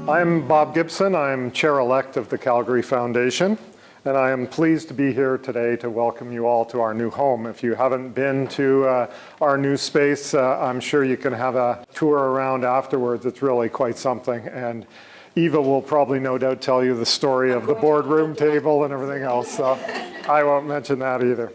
I'm Bob Gibson. I'm chair-elect of the Calgary Foundation, and I am pleased to be here today to welcome you all to our new home. If you haven't been to our new space, I'm sure you can have a tour around afterwards. It's really quite something. And Eva will probably no doubt tell you the story of the boardroom table and everything else, so I won't mention that either.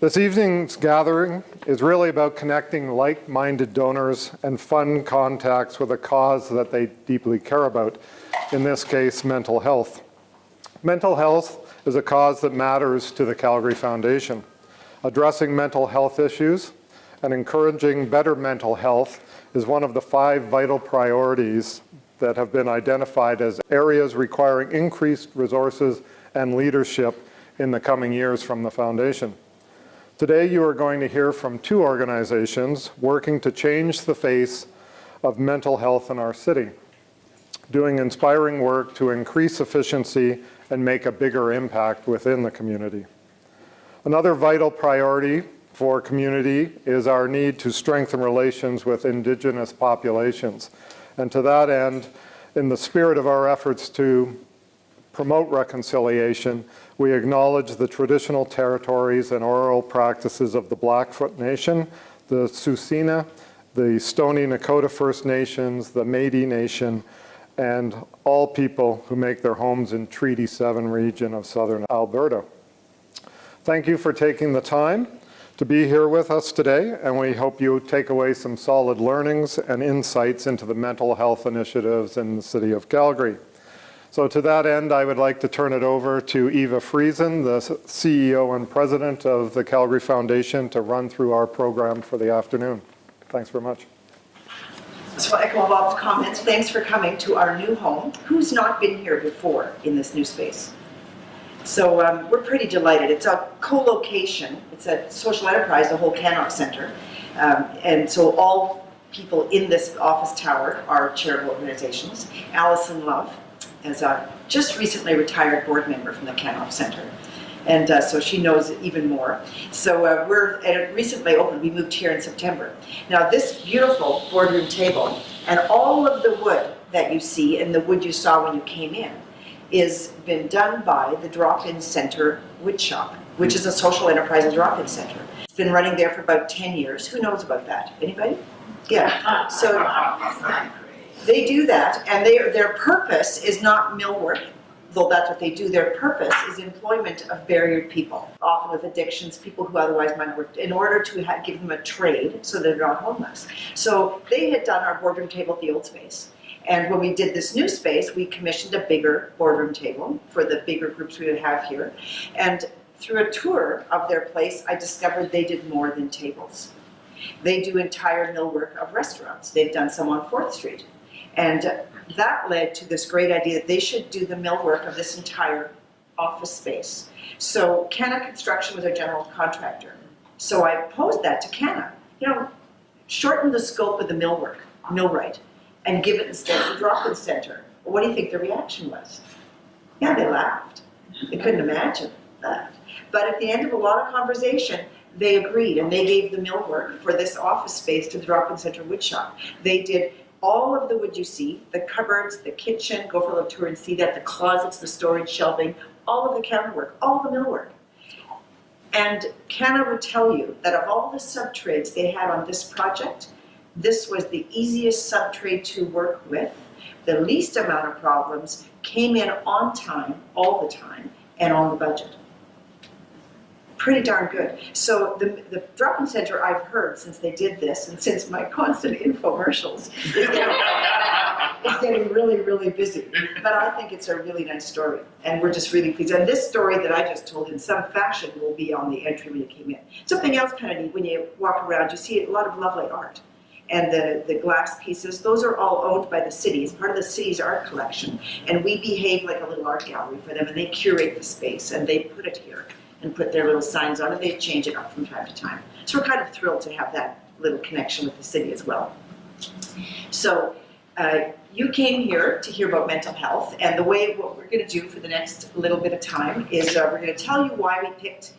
This evening's gathering is really about connecting like-minded donors and fun contacts with a cause that they deeply care about, in this case, mental health. Mental health is a cause that matters to the Calgary Foundation. Addressing mental health issues and encouraging better mental health is one of the 5 vital priorities that have been identified as areas requiring increased resources and leadership in the coming years from the Foundation. Today you are going to hear from 2 organizations working to change the face of mental health in our city, doing inspiring work to increase efficiency and make a bigger impact within the community. Another vital priority for community is our need to strengthen relations with Indigenous populations. And to that end, in the spirit of our efforts to promote reconciliation, we acknowledge the traditional territories and oral practices of the Blackfoot Nation, the Tsuut'ina, the Stoney Nakoda First Nations, the Métis Nation, and all people who make their homes in Treaty 7 region of southern Alberta. Thank you for taking the time to be here with us today, and we hope you take away some solid learnings and insights into the mental health initiatives in the city of Calgary. So to that end, I would like to turn it over to Eva Friesen, the CEO and President of the Calgary Foundation, to run through our program for the afternoon. Thanks very much. So I echo Bob's comments. Thanks for coming to our new home. Who's not been here before in this new space? So we're pretty delighted. It's a co-location. It's a social enterprise, the whole Cannock Centre. And so all people in this office tower are charitable organizations. Alison Love is a just recently retired board member from the Cannock Centre. And so she knows even more. So it recently opened. We moved here in September. Now this beautiful boardroom table and all of the wood that you see and the wood you saw when you came in is been done by the Drop-In Centre Wood Shop, which is a social enterprise and drop-in center. It's been running there for about 10 years. Who knows about that? Anybody? Yeah. So they do that, and their purpose is not millwork, though that's what they do. Their purpose is employment of barriered people, often with addictions, people who otherwise might work, in order to give them a trade so they're not homeless. So they had done our boardroom table at the old space. And when we did this new space, we commissioned a bigger boardroom table for the bigger groups we would have here. And through a tour of their place, I discovered they did more than tables. They do entire millwork of restaurants. They've done some on 4th Street. And that led to this great idea that they should do the millwork of this entire office space. So Canna Construction was our general contractor. So I posed that to Canna. Shorten the scope of the millwright, and give it instead to the drop-in center. Well, what do you think the reaction was? Yeah, they laughed. They couldn't imagine that. But at the end of a lot of conversation, they agreed, and they gave the millwork for this office space to the Drop-In Center Wood Shop. They did all of the wood you see, the cupboards, the kitchen, go for a little tour and see that, the closets, the storage shelving, all of the counterwork, all the millwork. And Canna would tell you that of all the sub-trades they had on this project, this was the easiest sub-trade to work with, the least amount of problems, came in on time, all the time, and on the budget. Pretty darn good. So the drop-in center, I've heard since they did this, and since my constant infomercials, is getting really, really busy. But I think it's a really nice story, and we're just really pleased. And this story that I just told in some fashion will be on the entry when you came in. Something else kind of neat, when you walk around, you see a lot of lovely art. And the glass pieces, those are all owned by the city. It's part of the city's art collection. And we behave like a little art gallery for them, and they curate the space, and they put it here and put their little signs on it. They change it up from time to time. So we're kind of thrilled to have that little connection with the city as well. So you came here to hear about mental health, and what we're going to do for the next little bit of time is we're going to tell you why we picked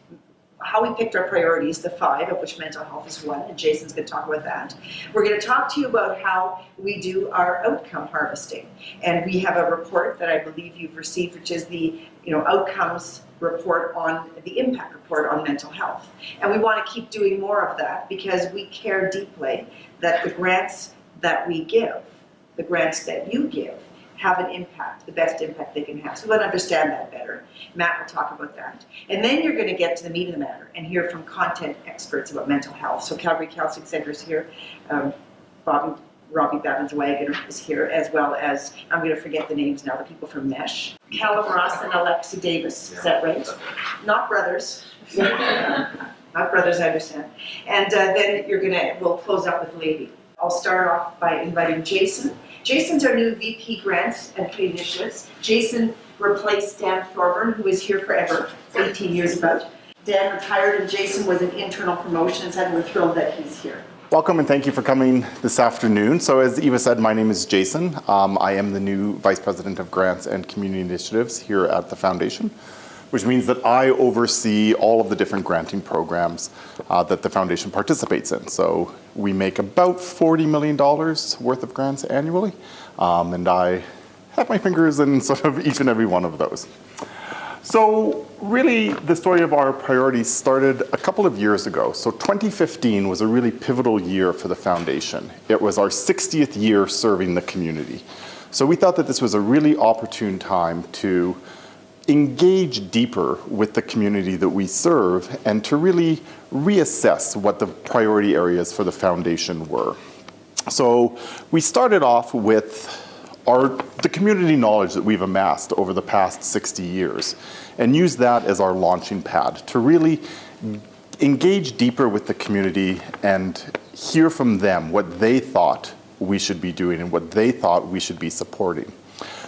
how we picked our priorities, the 5, of which mental health is one, and Jason's going to talk about that. We're going to talk to you about how we do our outcome harvesting. And we have a report that I believe you've received, which is the outcomes report on the impact report on mental health. And we want to keep doing more of that because we care deeply that the grants that we give, the grants that you give, have an impact, the best impact they can have. So we want to understand that better. Matt will talk about that. And then you're going to get to the meat of the matter and hear from content experts about mental health. So Calgary Counselling Centre is here. Robbie Babins-Wagner is here, as well as, I'm going to forget the names now, the people from MESH. Callum Ross and Alexi Davis, is that right? Not brothers. Not brothers, I understand. And then we'll close up with Laily. I'll start off by inviting Jason. Jason's our new VP Grants and Community Initiatives. Jason replaced Dan Thorburn, who is here forever, 18 years about. Dan retired and Jason was an internal promotion, and we're thrilled that he's here. Welcome and thank you for coming this afternoon. So as Eva said, my name is Jason. I am the new Vice President of Grants and Community Initiatives here at the Foundation, which means that I oversee all of the different granting programs that the Foundation participates in. So we make about $40 million worth of grants annually, and I have my fingers in sort of each and every one of those. So really, the story of our priorities started a couple of years ago. So 2015 was a really pivotal year for the Foundation. It was our 60th year serving the community. So we thought that this was a really opportune time to engage deeper with the community that we serve and to really reassess what the priority areas for the Foundation were. So we started off with the community knowledge that we've amassed over the past 60 years and use that as our launching pad to really engage deeper with the community and hear from them what they thought we should be doing and what they thought we should be supporting.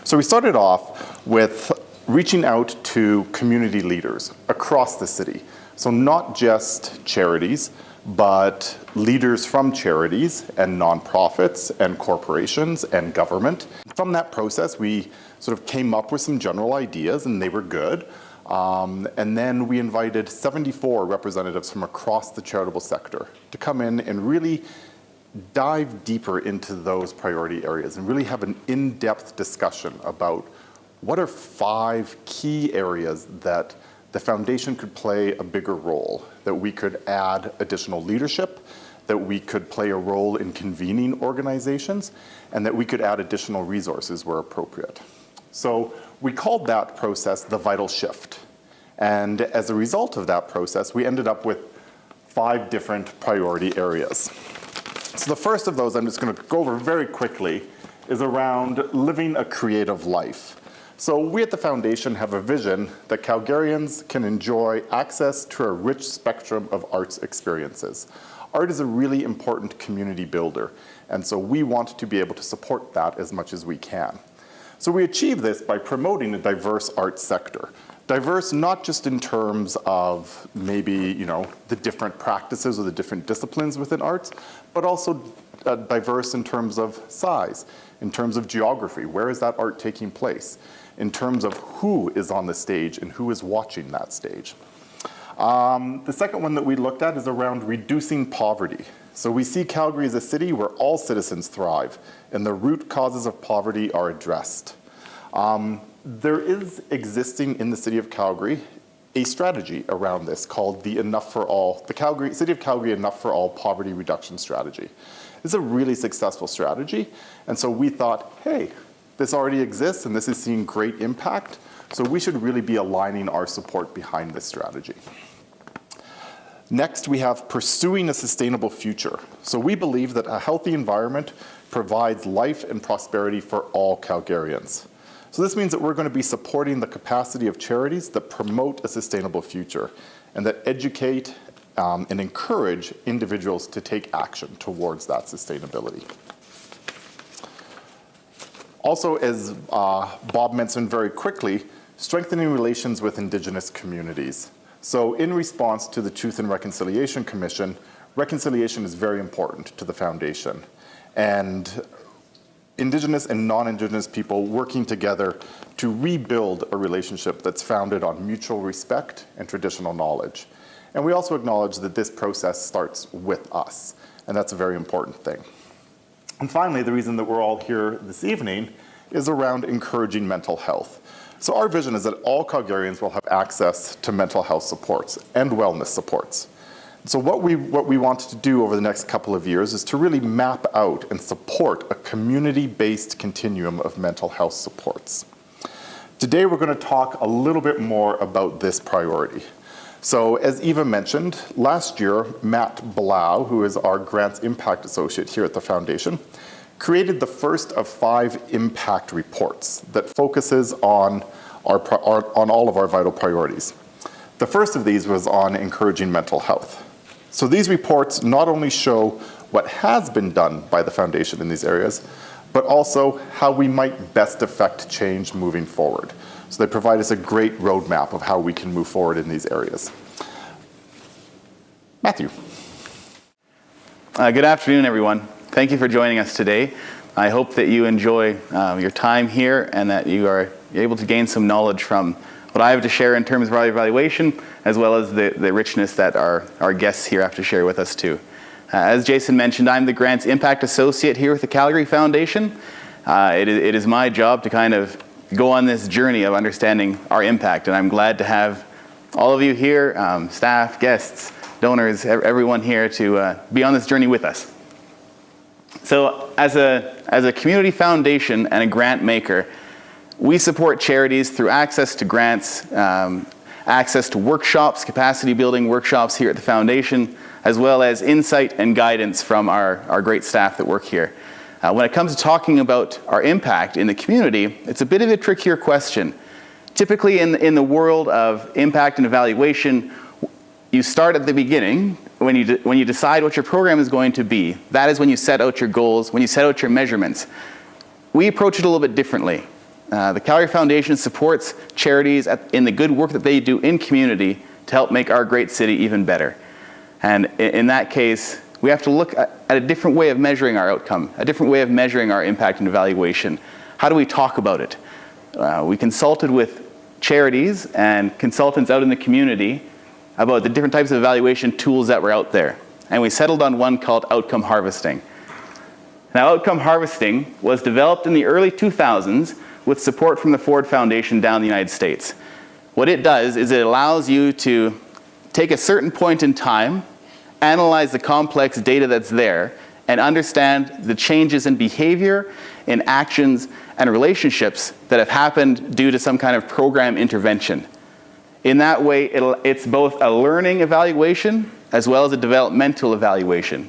So we started off with reaching out to community leaders across the city. So not just charities, but leaders from charities and nonprofits and corporations and government. From that process, we sort of came up with some general ideas and they were good. And then we invited 74 representatives from across the charitable sector to come in and really dive deeper into those priority areas and really have an in-depth discussion about what are 5 key areas that the Foundation could play a bigger role, that we could add additional leadership, that we could play a role in convening organizations, and that we could add additional resources where appropriate. So we called that process the Vital Shift. And as a result of that process, we ended up with 5 different priority areas. So the first of those, I'm just going to go over very quickly, is around living a creative life. So we at the Foundation have a vision that Calgarians can enjoy access to a rich spectrum of arts experiences. Art is a really important community builder, and so we want to be able to support that as much as we can. So we achieve this by promoting a diverse arts sector. Diverse not just in terms of maybe, the different practices or the different disciplines within arts, but also diverse in terms of size, in terms of geography. Where is that art taking place? In terms of who is on the stage and who is watching that stage. The second one that we looked at is around reducing poverty. So we see Calgary as a city where all citizens thrive and the root causes of poverty are addressed. There is existing in the city of Calgary a strategy around this called the City of Calgary Enough for All Poverty Reduction Strategy. It's a really successful strategy, and so we thought, hey, this already exists and this is seeing great impact, so we should really be aligning our support behind this strategy. Next, we have pursuing a sustainable future. So we believe that a healthy environment provides life and prosperity for all Calgarians. So this means that we're going to be supporting the capacity of charities that promote a sustainable future and that educate and encourage individuals to take action towards that sustainability. Also, as Bob mentioned very quickly, strengthening relations with Indigenous communities. So in response to the Truth and Reconciliation Commission, reconciliation is very important to the Foundation. And Indigenous and non-Indigenous people working together to rebuild a relationship that's founded on mutual respect and traditional knowledge. And we also acknowledge that this process starts with us, and that's a very important thing. And finally, the reason that we're all here this evening is around encouraging mental health. So our vision is that all Calgarians will have access to mental health supports and wellness supports. So what we wanted to do over the next couple of years is to really map out and support a community-based continuum of mental health supports. Today we're going to talk a little bit more about this priority. So as Eva mentioned, last year Matt Blough, who is our Grants Impact Associate here at the Foundation, created the first of 5 impact reports that focuses on all of our vital priorities. The first of these was on encouraging mental health. So these reports not only show what has been done by the Foundation in these areas, but also how we might best affect change moving forward. So they provide us a great roadmap of how we can move forward in these areas. Matthew. Good afternoon, everyone. Thank you for joining us today. I hope that you enjoy your time here and that you are able to gain some knowledge from what I have to share in terms of our evaluation, as well as the richness that our guests here have to share with us too. As Jason mentioned, I'm the Grants Impact Associate here with the Calgary Foundation. It is my job to kind of go on this journey of understanding our impact, and I'm glad to have all of you here, staff, guests, donors, everyone here to be on this journey with us. So as a community foundation and a grant maker, we support charities through access to grants, access to workshops, capacity building workshops here at the Foundation, as well as insight and guidance from our great staff that work here. When it comes to talking about our impact in the community, it's a bit of a trickier question. Typically in the world of impact and evaluation, you start at the beginning. When you decide what your program is going to be, that is when you set out your goals, when you set out your measurements. We approach it a little bit differently. The Calgary Foundation supports charities in the good work that they do in community to help make our great city even better. And in that case, we have to look at a different way of measuring our outcome, a different way of measuring our impact and evaluation. How do we talk about it? We consulted with charities and consultants out in the community about the different types of evaluation tools that were out there. And we settled on one called outcome harvesting. Now, outcome harvesting was developed in the early 2000s with support from the Ford Foundation down in the United States. What it does is it allows you to take a certain point in time, analyze the complex data that's there, and understand the changes in behavior, in actions, and relationships that have happened due to some kind of program intervention. In that way, it's both a learning evaluation as well as a developmental evaluation.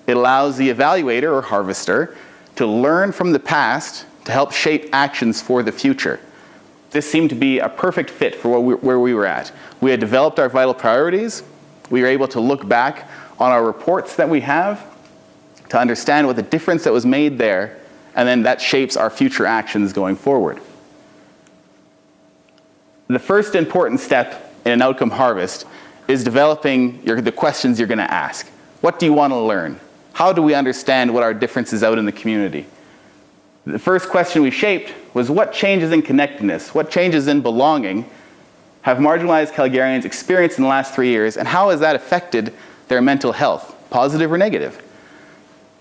It allows the evaluator or harvester to learn from the past to help shape actions for the future. This seemed to be a perfect fit for where we were at. We had developed our vital priorities. We were able to look back on our reports that we have to understand what the difference that was made there, and then that shapes our future actions going forward. The first important step in an outcome harvest is developing the questions you're going to ask. What do you want to learn? How do we understand what our difference is out in the community? The first question we shaped was what changes in connectedness, what changes in belonging have marginalized Calgarians experienced in the last 3 years, and how has that affected their mental health, positive or negative?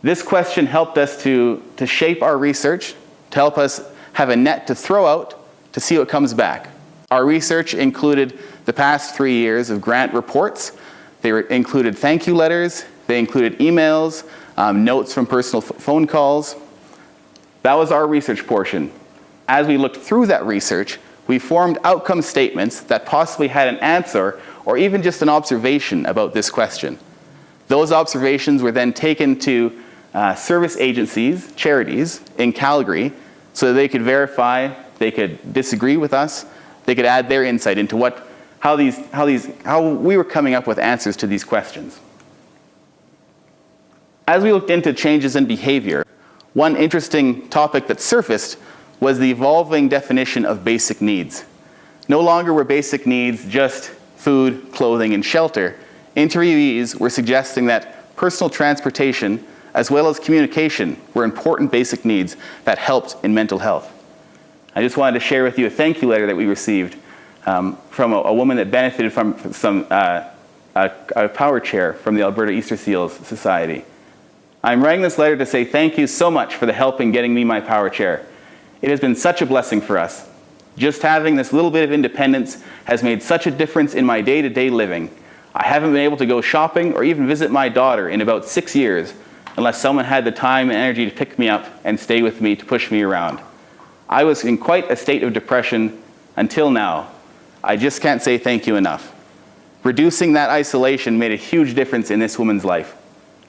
This question helped us to shape our research, to help us have a net to throw out to see what comes back. Our research included the past 3 years of grant reports. They included thank you letters. They included emails, notes from personal phone calls. That was our research portion. As we looked through that research, we formed outcome statements that possibly had an answer or even just an observation about this question. Those observations were then taken to service agencies, charities in Calgary, so that they could verify, they could disagree with us, they could add their insight into how we were coming up with answers to these questions. As we looked into changes in behavior, one interesting topic that surfaced was the evolving definition of basic needs. No longer were basic needs just food, clothing, and shelter. Interviewees were suggesting that personal transportation as well as communication were important basic needs that helped in mental health. I just wanted to share with you a thank you letter that we received from a woman that benefited from some a power chair from the Alberta Easter Seals Society. I'm writing this letter to say thank you so much for the help in getting me my power chair. It has been such a blessing for us. Just having this little bit of independence has made such a difference in my day-to-day living. I haven't been able to go shopping or even visit my daughter in about 6 years unless someone had the time and energy to pick me up and stay with me to push me around. I was in quite a state of depression until now. I just can't say thank you enough. Reducing that isolation made a huge difference in this woman's life.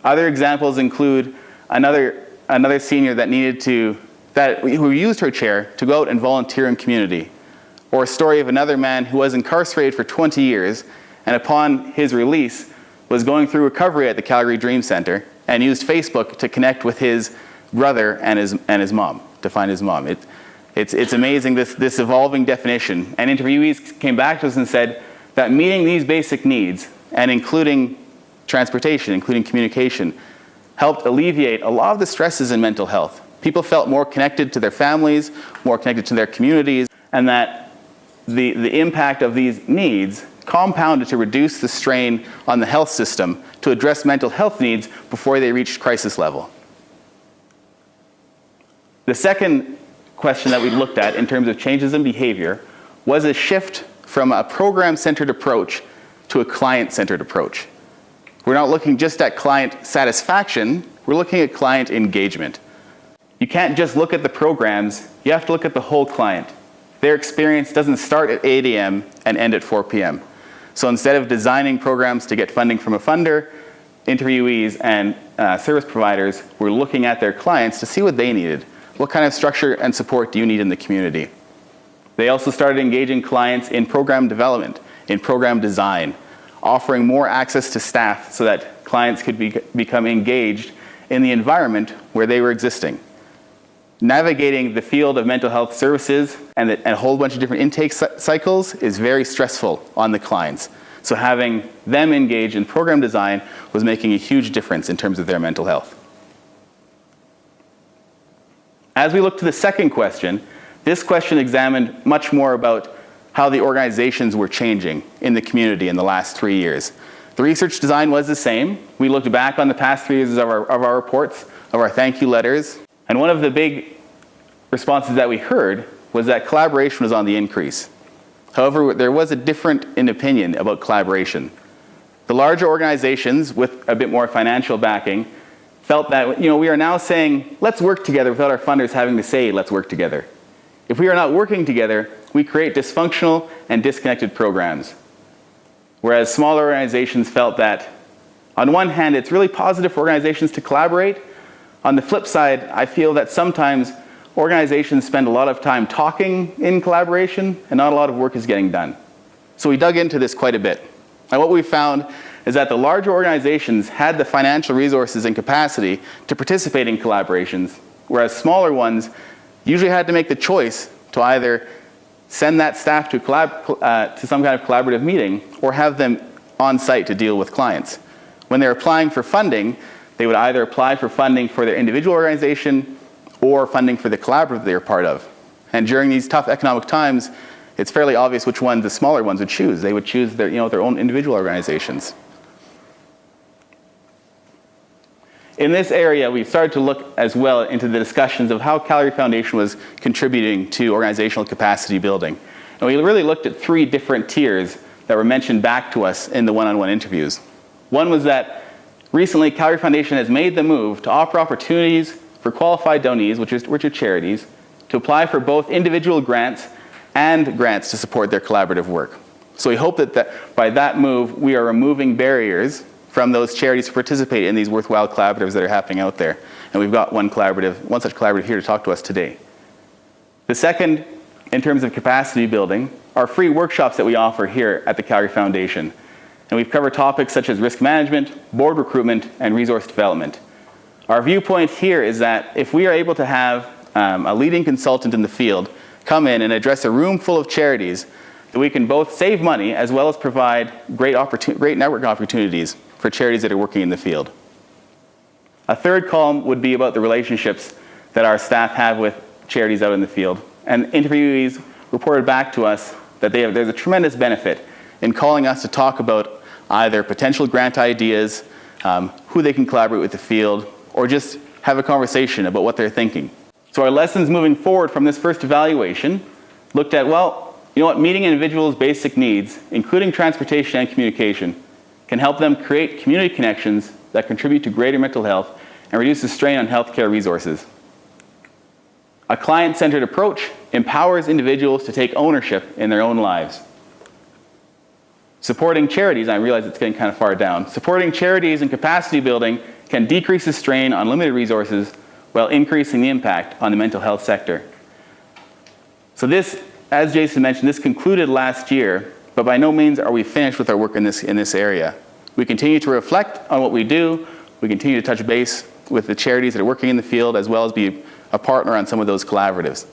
Other examples include another senior who used her chair to go out and volunteer in community, or a story of another man who was incarcerated for 20 years and upon his release was going through recovery at the Calgary Dream Center and used Facebook to connect with his brother and his mom, to find his mom. It's amazing, this evolving definition. And interviewees came back to us and said that meeting these basic needs, and including transportation, including communication, helped alleviate a lot of the stresses in mental health. People felt more connected to their families, more connected to their communities, and that the impact of these needs compounded to reduce the strain on the health system to address mental health needs before they reached crisis level. The second question that we looked at in terms of changes in behavior was a shift from a program-centered approach to a client-centered approach. We're not looking just at client satisfaction, we're looking at client engagement. You can't just look at the programs, you have to look at the whole client. Their experience doesn't start at 8 a.m. and end at 4 p.m. So instead of designing programs to get funding from a funder, interviewees and service providers were looking at their clients to see what they needed. What kind of structure and support do you need in the community? They also started engaging clients in program development, in program design, offering more access to staff so that clients could become engaged in the environment where they were existing. Navigating the field of mental health services and a whole bunch of different intake cycles is very stressful on the clients. So having them engage in program design was making a huge difference in terms of their mental health. As we look to the second question, this question examined much more about how the organizations were changing in the community in the last 3 years. The research design was the same. We looked back on the past 3 years of our reports, of our thank you letters, and one of the big responses that we heard was that collaboration was on the increase. However, there was a difference in opinion about collaboration. The larger organizations with a bit more financial backing felt that we are now saying, let's work together without our funders having to say, let's work together. If we are not working together, we create dysfunctional and disconnected programs. Whereas smaller organizations felt that, on one hand, it's really positive for organizations to collaborate. On the flip side, I feel that sometimes organizations spend a lot of time talking in collaboration and not a lot of work is getting done. So we dug into this quite a bit. And what we found is that the larger organizations had the financial resources and capacity to participate in collaborations, whereas smaller ones usually had to make the choice to either send that staff to some kind of collaborative meeting or have them on site to deal with clients. When they're applying for funding, they would either apply for funding for their individual organization or funding for the collaborative they're part of. And during these tough economic times, it's fairly obvious which ones the smaller ones would choose. They would choose their own individual organizations. In this area, we've started to look as well into the discussions of how Calgary Foundation was contributing to organizational capacity building. And we really looked at 3 different tiers that were mentioned back to us in the one-on-one interviews. One was that recently, Calgary Foundation has made the move to offer opportunities for qualified donees, which are charities, to apply for both individual grants and grants to support their collaborative work. So we hope that by that move, we are removing barriers from those charities to participate in these worthwhile collaboratives that are happening out there. And we've got one such collaborative here to talk to us today. The second, in terms of capacity building, are free workshops that we offer here at the Calgary Foundation. And we've covered topics such as risk management, board recruitment, and resource development. Our viewpoint here is that if we are able to have a leading consultant in the field come in and address a room full of charities, that we can both save money as well as provide great network opportunities for charities that are working in the field. A third column would be about the relationships that our staff have with charities out in the field. And interviewees reported back to us that there's a tremendous benefit in calling us to talk about either potential grant ideas, who they can collaborate with the field, or just have a conversation about what they're thinking. So our lessons moving forward from this first evaluation looked at, well, you know what, meeting an individual's basic needs, including transportation and communication, can help them create community connections that contribute to greater mental health and reduce the strain on healthcare resources. A client-centered approach empowers individuals to take ownership in their own lives. Supporting charities, I realize it's getting kind of far down, supporting charities and capacity building can decrease the strain on limited resources while increasing the impact on the mental health sector. So this, as Jason mentioned, this concluded last year, but by no means are we finished with our work in this area. We continue to reflect on what we do. We continue to touch base with the charities that are working in the field, as well as be a partner on some of those collaboratives.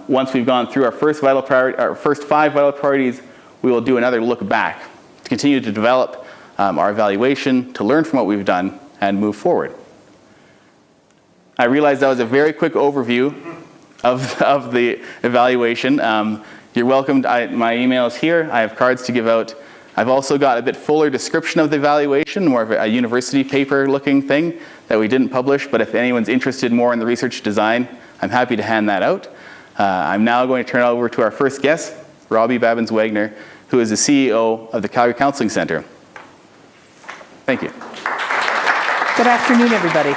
Once we've gone through our first 5 vital priorities, we will do another look back to continue to develop our evaluation, to learn from what we've done, and move forward. I realize that was a very quick overview of the evaluation. You're welcome. My email is here. I have cards to give out. I've also got a bit fuller description of the evaluation, more of a university paper looking thing that we didn't publish, but if anyone's interested more in the research design, I'm happy to hand that out. I'm now going to turn it over to our first guest, Robbie Babins-Wagner, who is the CEO of the Calgary Counselling Centre. Thank you. Good afternoon, everybody.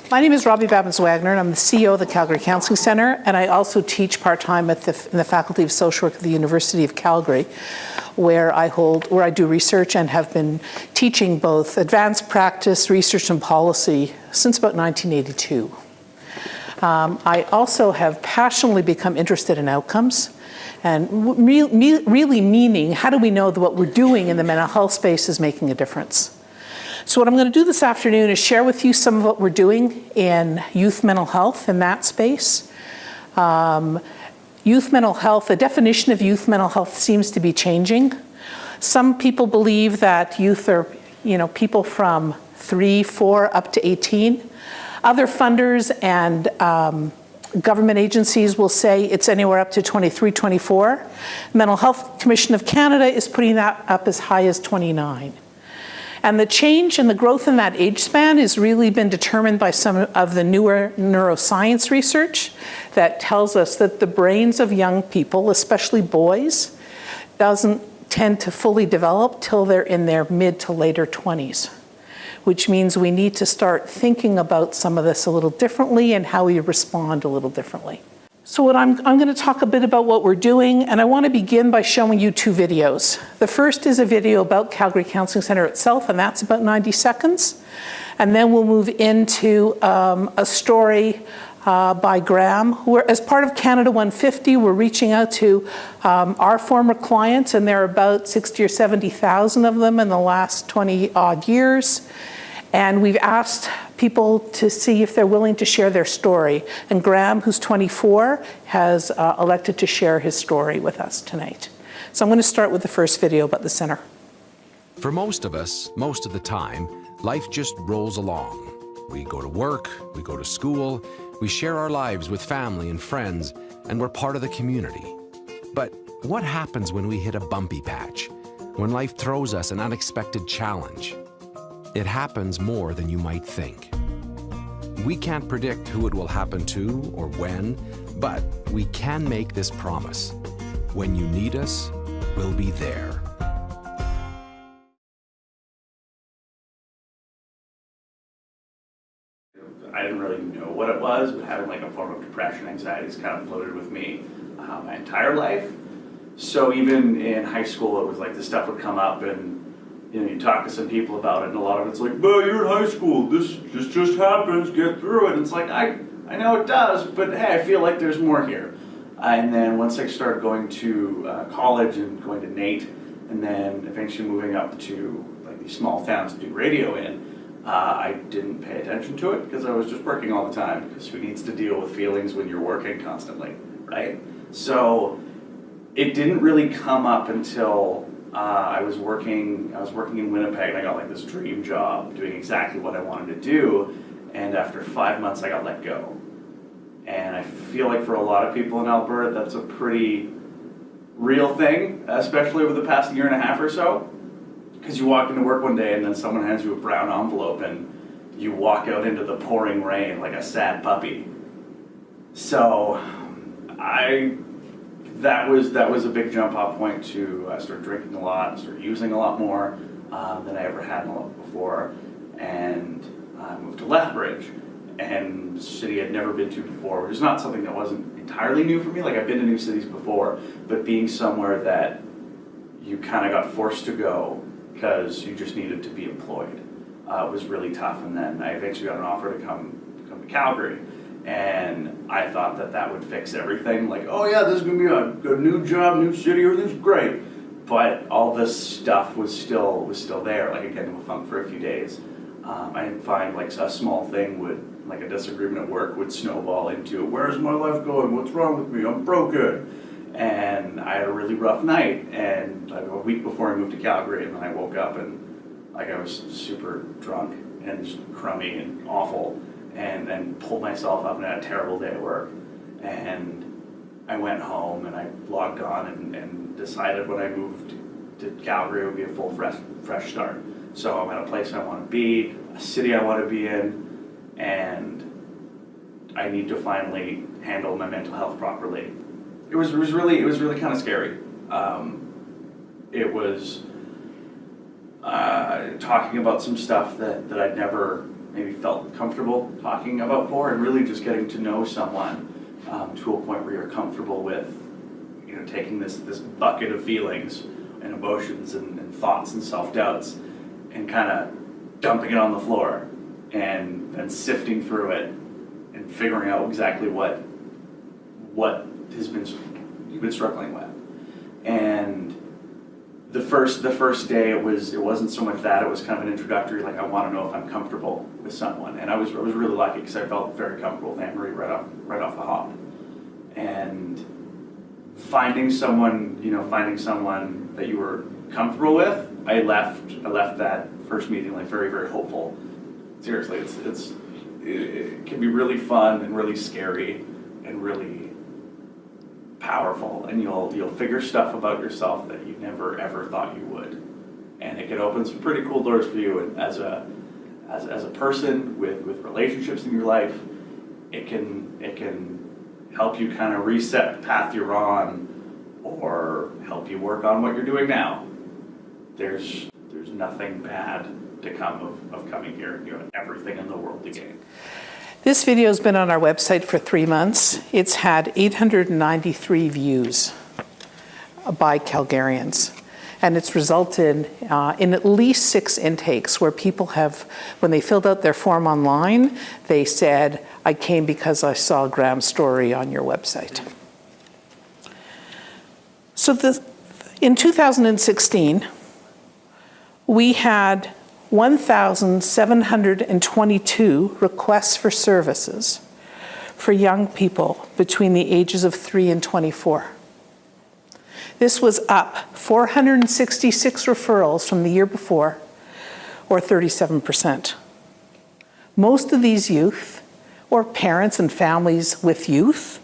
My name is Robbie Babins-Wagner, and I'm the CEO of the Calgary Counselling Centre, and I also teach part-time in the Faculty of Social Work at the University of Calgary, where I do research and have been teaching both advanced practice, research, and policy since about 1982. I also have passionately become interested in outcomes, and really meaning, how do we know that what we're doing in the mental health space is making a difference? So what I'm going to do this afternoon is share with you some of what we're doing in youth mental health in that space. Youth mental health, the definition of youth mental health seems to be changing. Some people believe that youth are, people from 3, 4, up to 18. Other funders and government agencies will say it's anywhere up to 23, 24. Mental Health Commission of Canada is putting that up as high as 29. And the change and the growth in that age span has really been determined by some of the newer neuroscience research that tells us that the brains of young people, especially boys, doesn't tend to fully develop till they're in their mid to later 20s, which means we need to start thinking about some of this a little differently and how we respond a little differently. So I'm going to talk a bit about what we're doing, and I want to begin by showing you 2 videos. The first is a video about Calgary Counselling Centre itself, and that's about 90 seconds. And then we'll move into a story by Graham, where as part of Canada 150, we're reaching out to our former clients, and there are about 60 or 70,000 of them in the last 20 odd years. And we've asked people to see if they're willing to share their story. And Graham, who's 24, has elected to share his story with us tonight. So I'm going to start with the first video about the center. For most of us, most of the time, life just rolls along. We go to work, we go to school, we share our lives with family and friends, and we're part of the community. But what happens when we hit a bumpy patch? When life throws us an unexpected challenge? It happens more than you might think. We can't predict who it will happen to or when, but we can make this promise. When you need us, we'll be there. I didn't really know what it was, but having like a form of depression, anxiety has kind of floated with me my entire life. So even in high school, it was like this stuff would come up, and you talk to some people about it, and a lot of it's like, "But you're in high school. This just happens. Get through it." And it's like I know it does, but hey, I feel like there's more here. And then once I started going to college and going to NAIT, and then eventually moving up to like these small towns to do radio in, I didn't pay attention to it because I was just working all the time. Because who needs to deal with feelings when you're working constantly, right? So it didn't really come up until I was working in Winnipeg, and I got like this dream job doing exactly what I wanted to do. And after 5 months, I got let go. And I feel like for a lot of people in Alberta, that's a pretty real thing, especially over the past year and a half or so. Because you walk into work one day and then someone hands you a brown envelope and you walk out into the pouring rain like a sad puppy. So that was a big jump off point to start drinking a lot, start using a lot more than I ever had before, and I moved to Lethbridge, and a city I'd never been to before, which is not something that wasn't entirely new for me. Like, I've been to new cities before, but being somewhere that you kind of got forced to go because you just needed to be employed was really tough. And then I eventually got an offer to come to Calgary, and I thought that would fix everything. Like, oh yeah, this is gonna be a new job, new city, everything's great. But all this stuff was still there. Like, I got into a funk for a few days. I didn't find like a small thing like a disagreement at work would snowball into, where's my life going? What's wrong with me? I'm broken. And I had a really rough night, and like a week before I moved to Calgary, and then I woke up and like I was super drunk and just crummy and awful, and pulled myself up and had a terrible day at work. And I went home and I logged on and decided when I moved to Calgary it would be a full fresh start. So I'm at a place I want to be, a city I want to be in, and I need to finally handle my mental health properly. It was really kind of scary. It was talking about some stuff that I'd never maybe felt comfortable talking about before, and really just getting to know someone to a point where you're comfortable with, taking this bucket of feelings and emotions and thoughts and self-doubts and kind of dumping it on the floor and then sifting through it and figuring out exactly what you've been struggling with. And the first day it wasn't so much that, it was kind of an introductory, like, I want to know if I'm comfortable with someone. And I was really lucky because I felt very comfortable with Anne-Marie right off the hop. And finding someone that you were comfortable with, I left that first meeting like very, very hopeful. Seriously, it can be really fun and really scary and really powerful, and you'll figure stuff about yourself that you never ever thought you would, and it can open some pretty cool doors for you. And as a person with relationships in your life, it can help you kind of reset the path you're on, or help you work on what you're doing now. There's nothing bad to come of coming here. You have everything in the world to gain. This video has been on our website for 3 months. It's had 893 views by Calgarians. And it's resulted in at least 6 intakes where people have, when they filled out their form online, they said, I came because I saw Graham's story on your website. So in 2016, we had 1,722 requests for services for young people between the ages of 3 and 24. This was up 466 referrals from the year before, or 37%. Most of these youth, or parents and families with youth,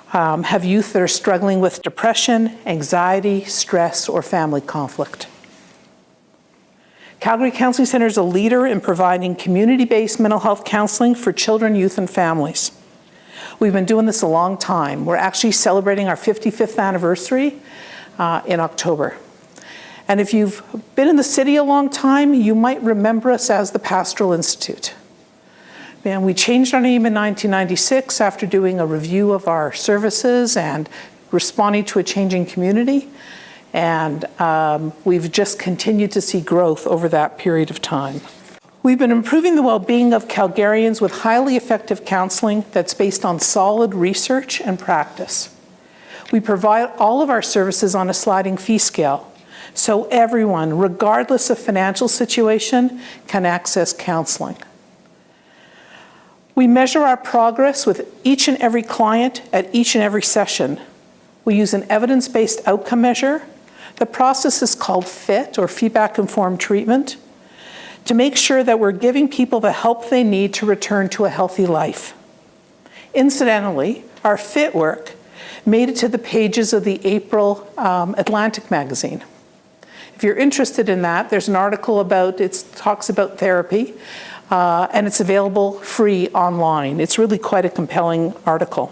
have youth that are struggling with depression, anxiety, stress, or family conflict. Calgary Counselling Centre is a leader in providing community-based mental health counselling for children, youth, and families. We've been doing this a long time. We're actually celebrating our 55th anniversary in October. And if you've been in the city a long time, you might remember us as the Pastoral Institute. And we changed our name in 1996 after doing a review of our services and responding to a changing community. And we've just continued to see growth over that period of time. We've been improving the well-being of Calgarians with highly effective counselling that's based on solid research and practice. We provide all of our services on a sliding fee scale, so everyone, regardless of financial situation, can access counselling. We measure our progress with each and every client at each and every session. We use an evidence-based outcome measure. The process is called FIT, or feedback-informed treatment, to make sure that we're giving people the help they need to return to a healthy life. Incidentally, our FIT work made it to the pages of the April Atlantic magazine. If you're interested in that, there's an article about, it talks about therapy, and it's available free online. It's really quite a compelling article.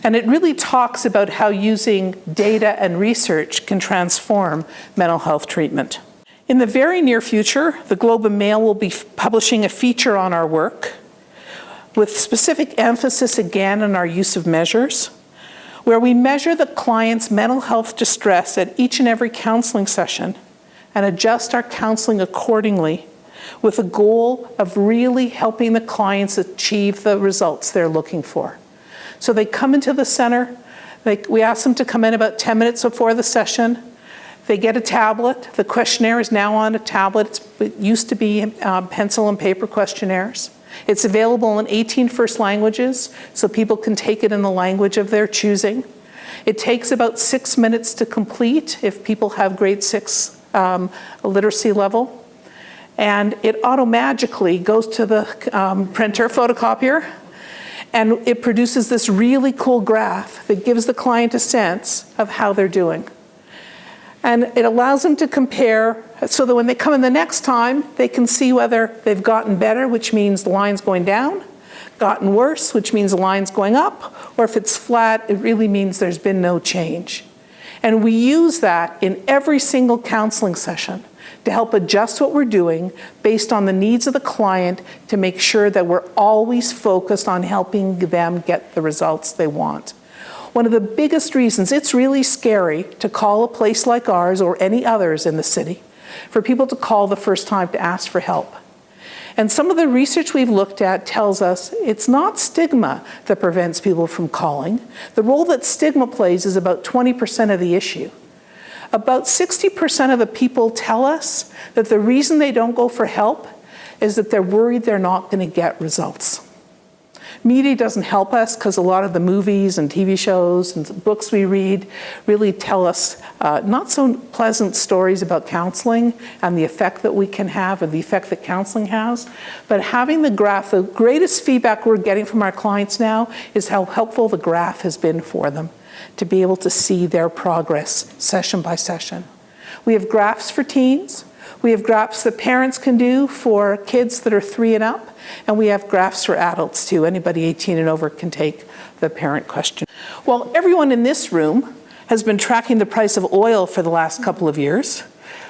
And it really talks about how using data and research can transform mental health treatment. In the very near future, the Globe and Mail will be publishing a feature on our work with specific emphasis again on our use of measures, where we measure the client's mental health distress at each and every counseling session and adjust our counseling accordingly with a goal of really helping the clients achieve the results they're looking for. So they come into the center, we ask them to come in about 10 minutes before the session. They get a tablet. The questionnaire is now on a tablet. It used to be pencil and paper questionnaires. It's available in 18 first languages, so people can take it in the language of their choosing. It takes about 6 minutes to complete if people have grade 6 literacy level. And it automagically goes to the printer, photocopier, and it produces this really cool graph that gives the client a sense of how they're doing. And it allows them to compare so that when they come in the next time, they can see whether they've gotten better, which means the line's going down, gotten worse, which means the line's going up, or if it's flat, it really means there's been no change. And we use that in every single counseling session to help adjust what we're doing based on the needs of the client to make sure that we're always focused on helping them get the results they want. One of the biggest reasons it's really scary to call a place like ours or any others in the city for people to call the first time to ask for help. And some of the research we've looked at tells us it's not stigma that prevents people from calling. The role that stigma plays is about 20% of the issue. About 60% of the people tell us that the reason they don't go for help is that they're worried they're not going to get results. Media doesn't help us because a lot of the movies and TV shows and books we read really tell us not so pleasant stories about counseling and the effect that we can have or the effect that counseling has. But having the graph, the greatest feedback we're getting from our clients now is how helpful the graph has been for them to be able to see their progress session by session. We have graphs for teens. We have graphs that parents can do for kids that are 3 and up, and we have graphs for adults too. Anybody 18 and over can take the parent question. Well, everyone in this room has been tracking the price of oil for the last couple of years.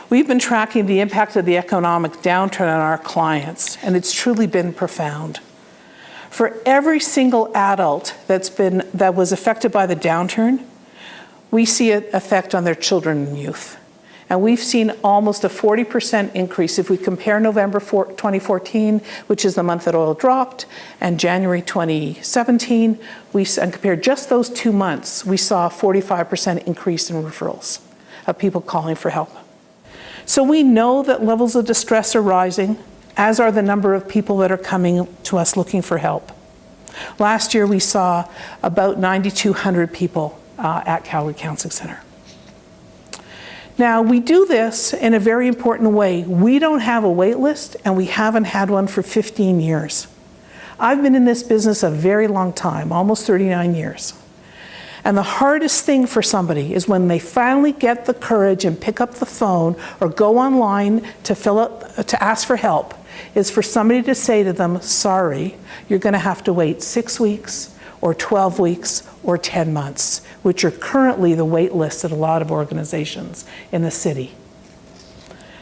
We've been tracking the impact of the economic downturn on our clients, and it's truly been profound. For every single adult that was affected by the downturn, we see an effect on their children and youth. And we've seen almost a 40% increase. If we compare November 2014, which is the month that oil dropped, and January 2017, and compare just those 2 months, we saw a 45% increase in referrals of people calling for help. So we know that levels of distress are rising, as are the number of people that are coming to us looking for help. Last year, we saw about 9,200 people at Calgary Counselling Centre. Now, we do this in a very important way. We don't have a wait list, and we haven't had one for 15 years. I've been in this business a very long time, almost 39 years. And the hardest thing for somebody is when they finally get the courage and pick up the phone or go online to ask for help, is for somebody to say to them, sorry, you're going to have to wait 6 weeks or 12 weeks or 10 months, which are currently the wait lists at a lot of organizations in the city.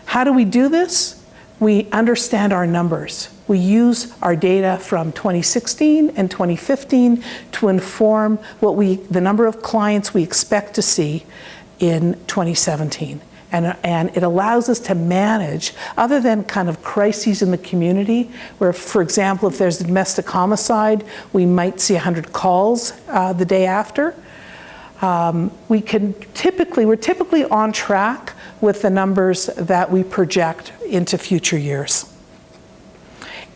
How do we do this? We understand our numbers. We use our data from 2016 and 2015 to inform the number of clients we expect to see in 2017. And it allows us to manage, other than kind of crises in the community, where, for example, if there's a domestic homicide, we might see 100 calls the day after. We're typically on track with the numbers that we project into future years.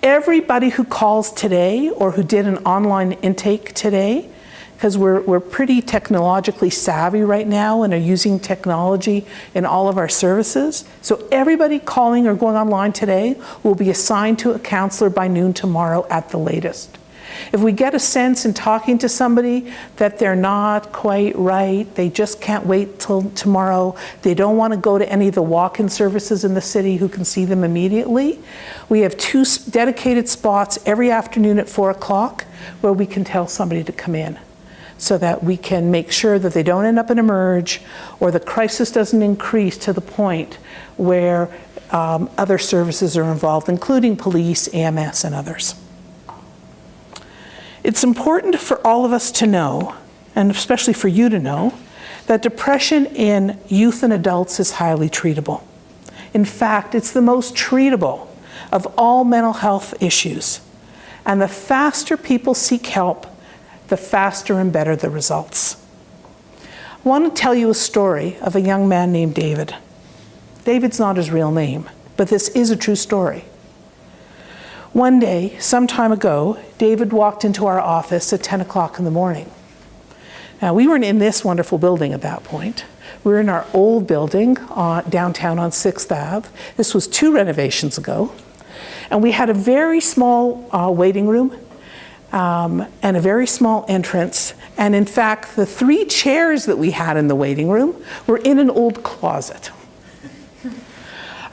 Everybody who calls today or who did an online intake today, because we're pretty technologically savvy right now and are using technology in all of our services. So everybody calling or going online today will be assigned to a counselor by noon tomorrow at the latest. If we get a sense in talking to somebody that they're not quite right, they just can't wait till tomorrow, they don't want to go to any of the walk-in services in the city who can see them immediately, we have 2 dedicated spots every afternoon at 4 o'clock where we can tell somebody to come in, so that we can make sure that they don't end up in a merge or the crisis doesn't increase to the point where other services are involved, including police, EMS, and others. It's important for all of us to know, and especially for you to know, that depression in youth and adults is highly treatable. In fact, it's the most treatable of all mental health issues. And the faster people seek help, the faster and better the results. I want to tell you a story of a young man named David. David's not his real name, but this is a true story. One day, some time ago, David walked into our office at 10 o'clock in the morning. Now, we weren't in this wonderful building at that point. We were in our old building downtown on 6th Ave. This was 2 renovations ago. And we had a very small waiting room and a very small entrance. And in fact, the 3 chairs that we had in the waiting room were in an old closet.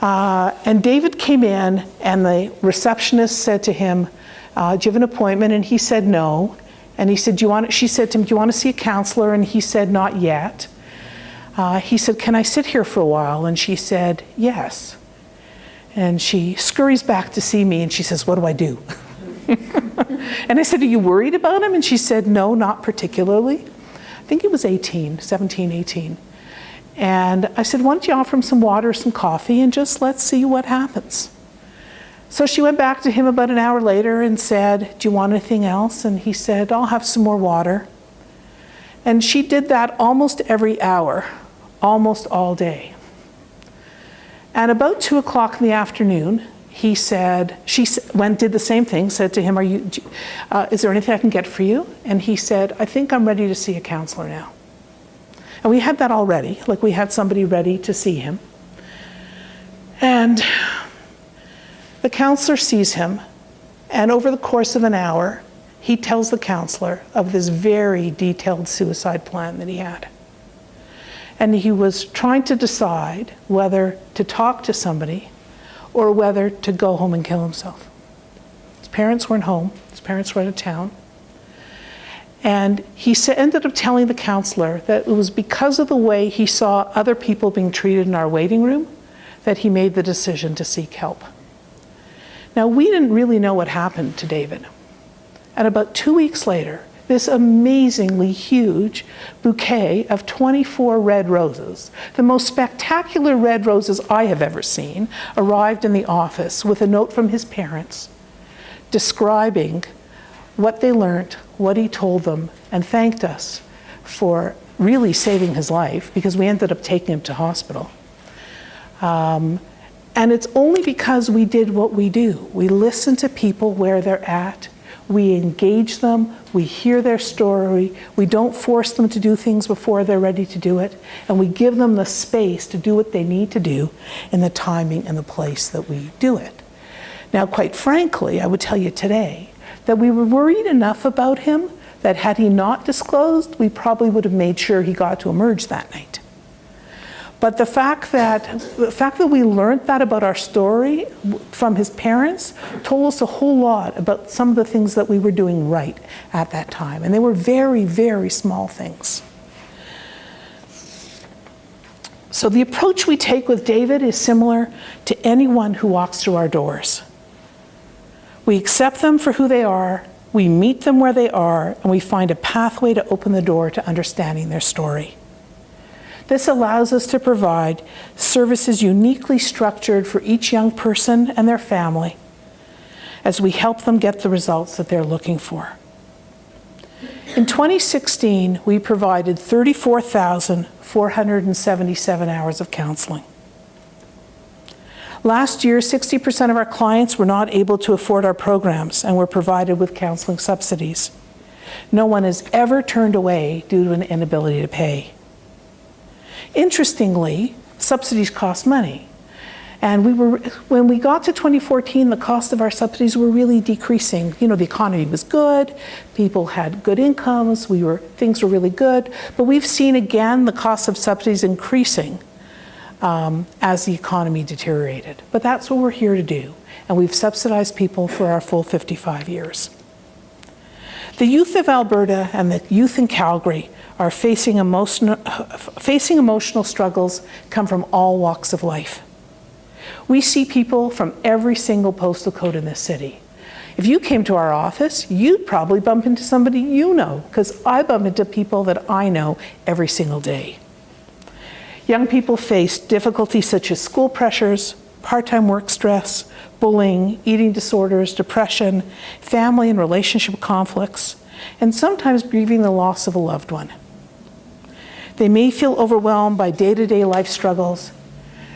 And David came in, and the receptionist said to him, do you have an appointment? And he said no. And he said, she said to him, do you want to see a counselor? And he said, not yet. He said, can I sit here for a while? And she said, yes. And she scurries back to see me, and she says, what do I do? And I said, are you worried about him? And she said, no, not particularly. I think he was 17, 18. And I said, why don't you offer him some water, some coffee, and just let's see what happens. So she went back to him about an hour later and said, do you want anything else? And he said, I'll have some more water. And she did that almost every hour, almost all day. And about 2 o'clock in the afternoon, she did the same thing, said to him, is there anything I can get for you? And he said, I think I'm ready to see a counselor now. And we had that already, like we had somebody ready to see him. And the counselor sees him, and over the course of an hour, he tells the counselor of this very detailed suicide plan that he had. And he was trying to decide whether to talk to somebody or whether to go home and kill himself. His parents weren't home, his parents were out of town. And he ended up telling the counselor that it was because of the way he saw other people being treated in our waiting room that he made the decision to seek help. Now, we didn't really know what happened to David. And about 2 weeks later, this amazingly huge bouquet of 24 red roses, the most spectacular red roses I have ever seen, arrived in the office with a note from his parents describing what they learned, what he told them, and thanked us for really saving his life, because we ended up taking him to hospital. And it's only because we did what we do. We listen to people where they're at, we engage them, we hear their story, we don't force them to do things before they're ready to do it, and we give them the space to do what they need to do in the timing and the place that we do it. Now, quite frankly, I would tell you today that we were worried enough about him that had he not disclosed, we probably would have made sure he got to emerge that night. But the fact that we learned that about our story from his parents told us a whole lot about some of the things that we were doing right at that time. And they were very, very small things. So the approach we take with David is similar to anyone who walks through our doors. We accept them for who they are, we meet them where they are, and we find a pathway to open the door to understanding their story. This allows us to provide services uniquely structured for each young person and their family as we help them get the results that they're looking for. In 2016, we provided 34,477 hours of counseling. Last year, 60% of our clients were not able to afford our programs and were provided with counseling subsidies. No one is ever turned away due to an inability to pay. Interestingly, subsidies cost money. And when we got to 2014, the cost of our subsidies were really decreasing. You know, the economy was good, people had good incomes, things were really good, but we've seen again the cost of subsidies increasing as the economy deteriorated. But that's what we're here to do, and we've subsidized people for our full 55 years. The youth of Alberta and the youth in Calgary are facing emotional struggles come from all walks of life. We see people from every single postal code in this city. If you came to our office, you'd probably bump into somebody you know, because I bump into people that I know every single day. Young people face difficulties such as school pressures, part-time work stress, bullying, eating disorders, depression, family and relationship conflicts, and sometimes grieving the loss of a loved one. They may feel overwhelmed by day-to-day life struggles,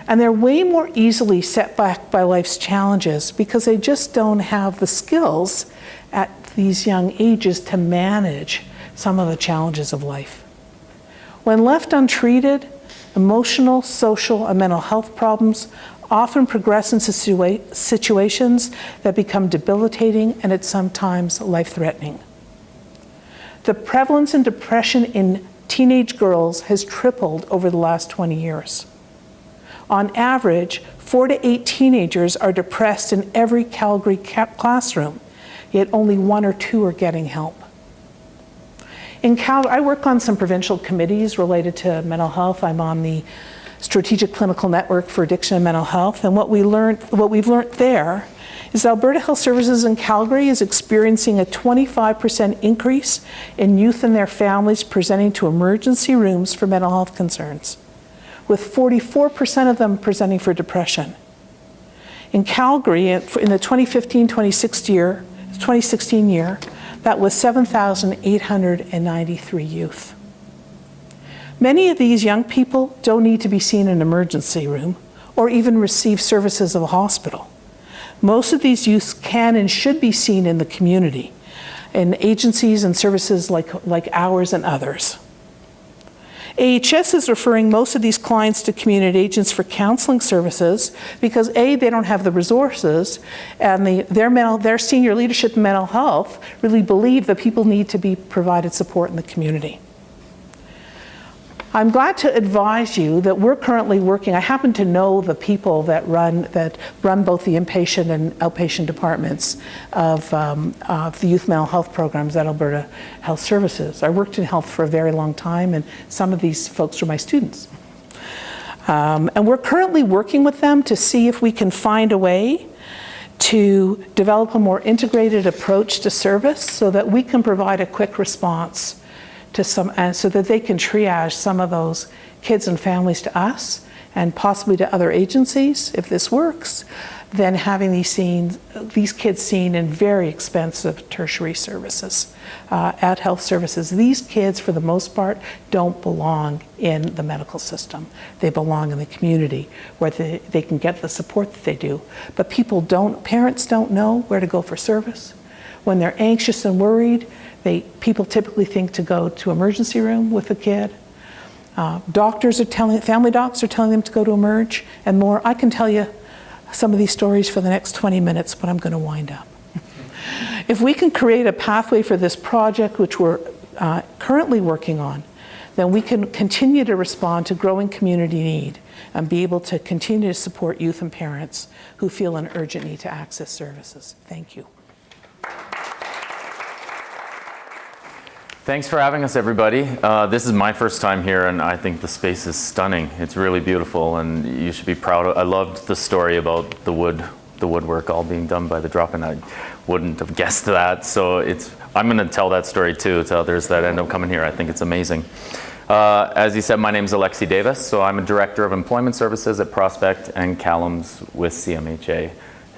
and they're way more easily set back by life's challenges because they just don't have the skills at these young ages to manage some of the challenges of life. When left untreated, emotional, social, and mental health problems often progress into situations that become debilitating and it's sometimes life-threatening. The prevalence in depression in teenage girls has tripled over the last 20 years. On average, 4 to 8 teenagers are depressed in every Calgary classroom, yet only 1 or 2 are getting help. In Calgary, I work on some provincial committees related to mental health. I'm on the Strategic Clinical Network for Addiction and Mental Health, and what we've learned there is Alberta Health Services in Calgary is experiencing a 25% increase in youth and their families presenting to emergency rooms for mental health concerns, with 44% of them presenting for depression. In Calgary, in the 2015-2016 year, that was 7,893 youth. Many of these young people don't need to be seen in an emergency room or even receive services of a hospital. Most of these youths can and should be seen in the community, in agencies and services like ours and others. AHS is referring most of these clients to community agents for counseling services because A, they don't have the resources, and their senior leadership in mental health really believe that people need to be provided support in the community. I'm glad to advise you that we're currently working, I happen to know the people that run both the inpatient and outpatient departments of the youth mental health programs at Alberta Health Services. I worked in health for a very long time, and some of these folks are my students. And we're currently working with them to see if we can find a way to develop a more integrated approach to service so that we can provide a quick response to so that they can triage some of those kids and families to us and possibly to other agencies if this works, then having these kids seen in very expensive tertiary services at health services. These kids, for the most part, don't belong in the medical system. They belong in the community where they can get the support that they do. But parents don't know where to go for service. When they're anxious and worried, people typically think to go to emergency room with a kid. Family docs are telling them to go to Emerge and more. I can tell you some of these stories for the next 20 minutes, but I'm going to wind up. If we can create a pathway for this project, which we're currently working on, then we can continue to respond to growing community need and be able to continue to support youth and parents who feel an urgent need to access services. Thank you. Thanks for having us, everybody. This is my first time here, and I think the space is stunning. It's really beautiful, and you should be proud of. I loved the story about the woodwork all being done by the drop-in. I wouldn't have guessed that, so I'm going to tell that story too to others that end up coming here. I think it's amazing. As you said, my name is Alexi Davis, so I'm a director of employment services at Prospect and Callum's with CMHA.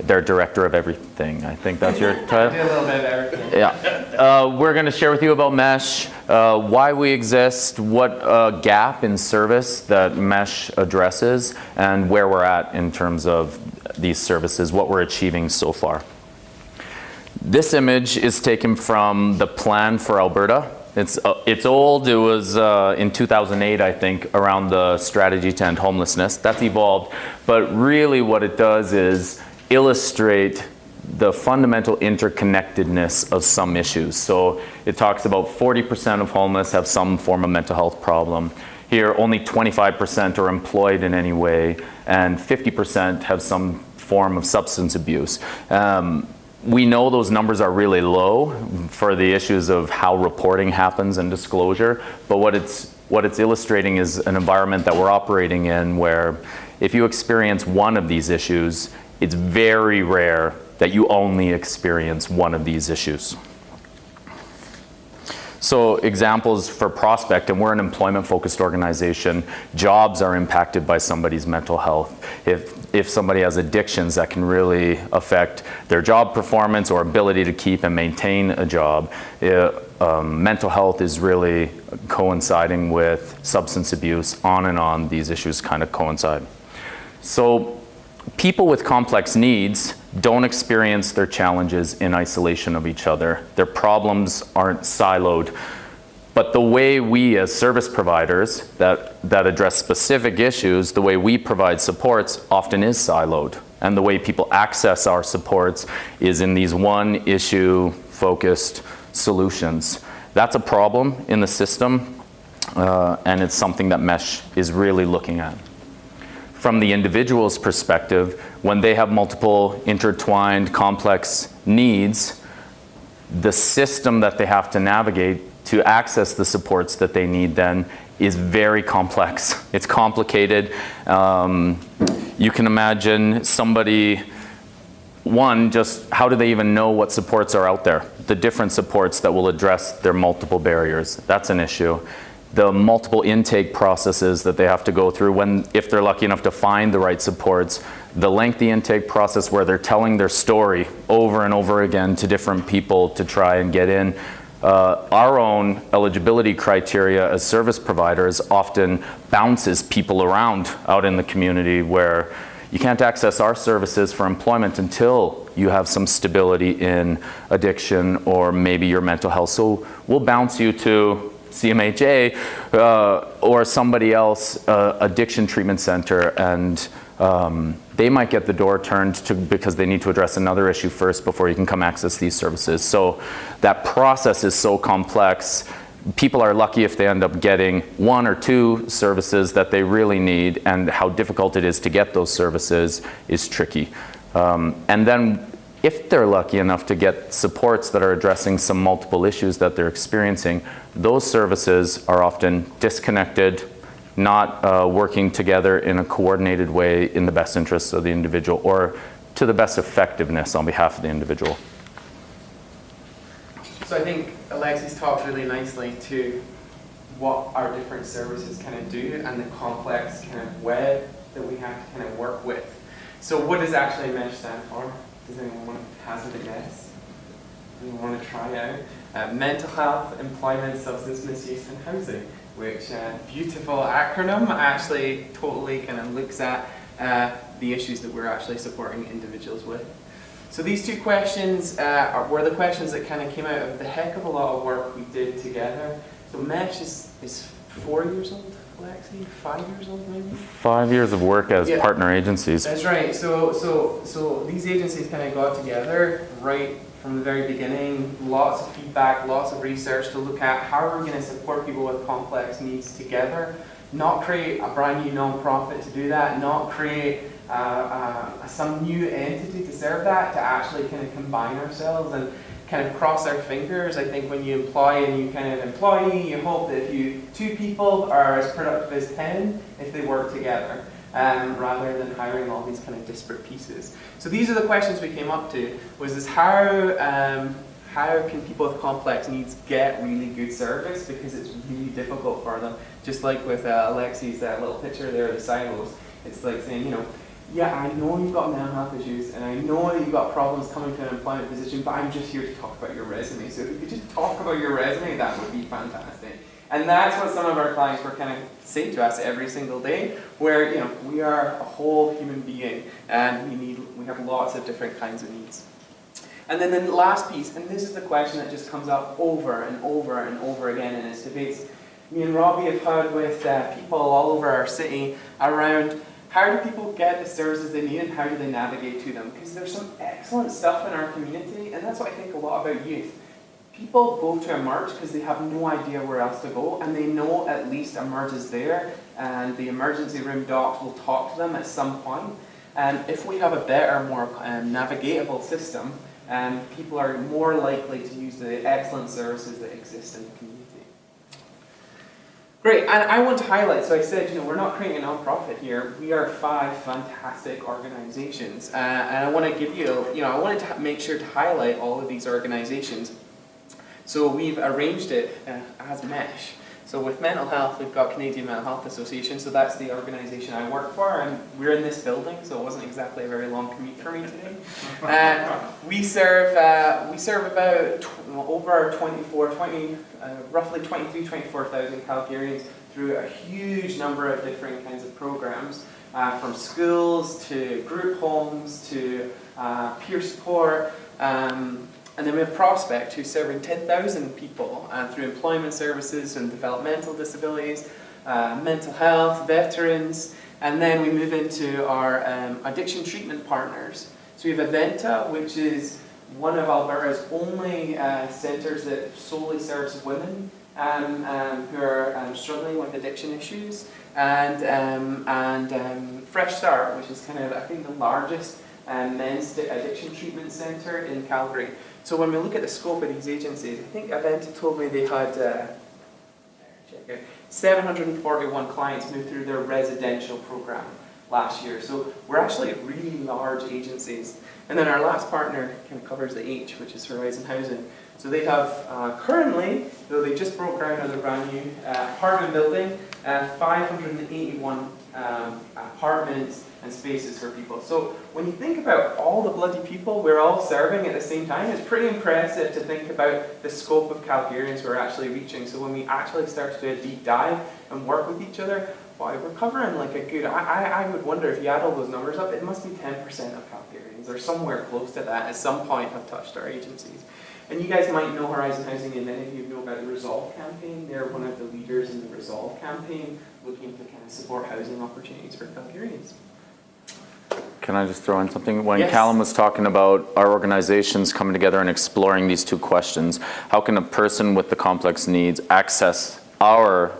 They're director of everything. I think that's your title. I do a little bit of everything. Yeah. We're going to share with you about MESH, why we exist, what gap in service that MESH addresses, and where we're at in terms of these services, what we're achieving so far. This image is taken from the plan for Alberta. It's old. It was in 2008, I think, around the strategy to end homelessness. That's evolved. But really what it does is illustrate the fundamental interconnectedness of some issues. So it talks about 40% of homeless have some form of mental health problem. Here, only 25% are employed in any way, and 50% have some form of substance abuse. We know those numbers are really low for the issues of how reporting happens and disclosure, but what it's illustrating is an environment that we're operating in where if you experience one of these issues, it's very rare that you only experience one of these issues. So examples for prospect, and we're an employment-focused organization, jobs are impacted by somebody's mental health. If somebody has addictions, that can really affect their job performance or ability to keep and maintain a job. Mental health is really coinciding with substance abuse, on and on, these issues kind of coincide. So people with complex needs don't experience their challenges in isolation of each other. Their problems aren't siloed. But the way we as service providers that address specific issues, the way we provide supports often is siloed. And the way people access our supports is in these one issue focused solutions. That's a problem in the system, and it's something that MESH is really looking at. From the individual's perspective, when they have multiple intertwined complex needs, the system that they have to navigate to access the supports that they need then is very complex. It's complicated. You can imagine somebody, one, just how do they even know what supports are out there? The different supports that will address their multiple barriers. That's an issue. The multiple intake processes that they have to go through if they're lucky enough to find the right supports, the lengthy intake process where they're telling their story over and over again to different people to try and get in. Our own eligibility criteria as service providers often bounces people around out in the community where you can't access our services for employment until you have some stability in addiction or maybe your mental health. So we'll bounce you to CMHA or somebody else, addiction treatment center, and they might get the door turned because they need to address another issue first before you can come access these services. So that process is so complex. People are lucky if they end up getting one or two services that they really need, and how difficult it is to get those services is tricky. And then if they're lucky enough to get supports that are addressing some multiple issues that they're experiencing, those services are often disconnected, not working together in a coordinated way in the best interests of the individual or to the best effectiveness on behalf of the individual. So I think Alexi's talked really nicely to what our different services kind of do and the complex kind of web that we have to kind of work with. So what does actually MESH stand for? Does anyone want to hazard a guess? Anyone want to try out? Mental health, employment, substance misuse, and housing, which beautiful acronym actually totally kind of looks at the issues that we're actually supporting individuals with. So these two questions were the questions that kind of came out of the heck of a lot of work we did together. So MESH is 4 years old, Alexi? 5 years old maybe? 5 years of work as partner agencies. That's right. So these agencies kind of got together right from the very beginning, lots of feedback, lots of research to look at how we're going to support people with complex needs together, not create a brand new non-profit to do that, not create some new entity to serve that, to actually kind of combine ourselves and kind of cross our fingers. I think when you employ a new kind of employee, you hope that two people are as productive as 10 if they work together, rather than hiring all these kind of disparate pieces. So these are the questions we came up to, was how can people with complex needs get really good service, because it's really difficult for them. Just like with Alexi's little picture there of the silos, it's like saying, yeah, I know you've got mental health issues, and I know that you've got problems coming to an employment position, but I'm just here to talk about your resume. So if you could just talk about your resume, that would be fantastic. And that's what some of our clients were kind of saying to us every single day, where we are a whole human being, and we have lots of different kinds of needs. And then the last piece, and this is the question that just comes up over and over and over again in its debates. Me and Robbie have heard with people all over our city around how do people get the services they need and how do they navigate to them? Because there's some excellent stuff in our community, and that's what I think a lot about youth. People go to Emerge because they have no idea where else to go, and they know at least Emerge is there, and the emergency room docs will talk to them at some point. And if we have a better, more navigatable system, people are more likely to use the excellent services that exist in the community. Great, and I want to highlight, so I said, we're not creating a non-profit here. We are 5 fantastic organizations, and I want to give you, I wanted to make sure to highlight all of these organizations. So we've arranged it as mesh. So with mental health, we've got Canadian Mental Health Association, so that's the organization I work for, and we're in this building, so it wasn't exactly a very long commute for me today. We serve about roughly 23,000, 24,000 Calgarians through a huge number of different kinds of programs, from schools to group homes to peer support. And then we have Prospect, who's serving 10,000 people through employment services and developmental disabilities, mental health, veterans, and then we move into our addiction treatment partners. So we have Aventa, which is one of Alberta's only centres that solely serves women who are struggling with addiction issues, and Fresh Start, which is kind of, I think, the largest men's addiction treatment centre in Calgary. So when we look at the scope of these agencies, I think Aventa told me they had 741 clients move through their residential program last year. So we're actually really large agencies. And then our last partner kind of covers the H, which is Horizon Housing. So they have currently, though they just broke ground on the brand new apartment building, 581 apartments and spaces for people. So when you think about all the bloody people we're all serving at the same time, it's pretty impressive to think about the scope of Calgarians we're actually reaching. So when we actually start to do a deep dive and work with each other, wow, we're covering like a good, I would wonder if you add all those numbers up, it must be 10% of Calgarians or somewhere close to that at some point have touched our agencies. And you guys might know Horizon Housing, and many of you know about the Resolve campaign. They're one of the leaders in the Resolve campaign, looking to kind of support housing opportunities for Calgarians. Can I just throw in something? When Yes. Callum was talking about our organizations coming together and exploring these 2 questions, how can a person with the complex needs access our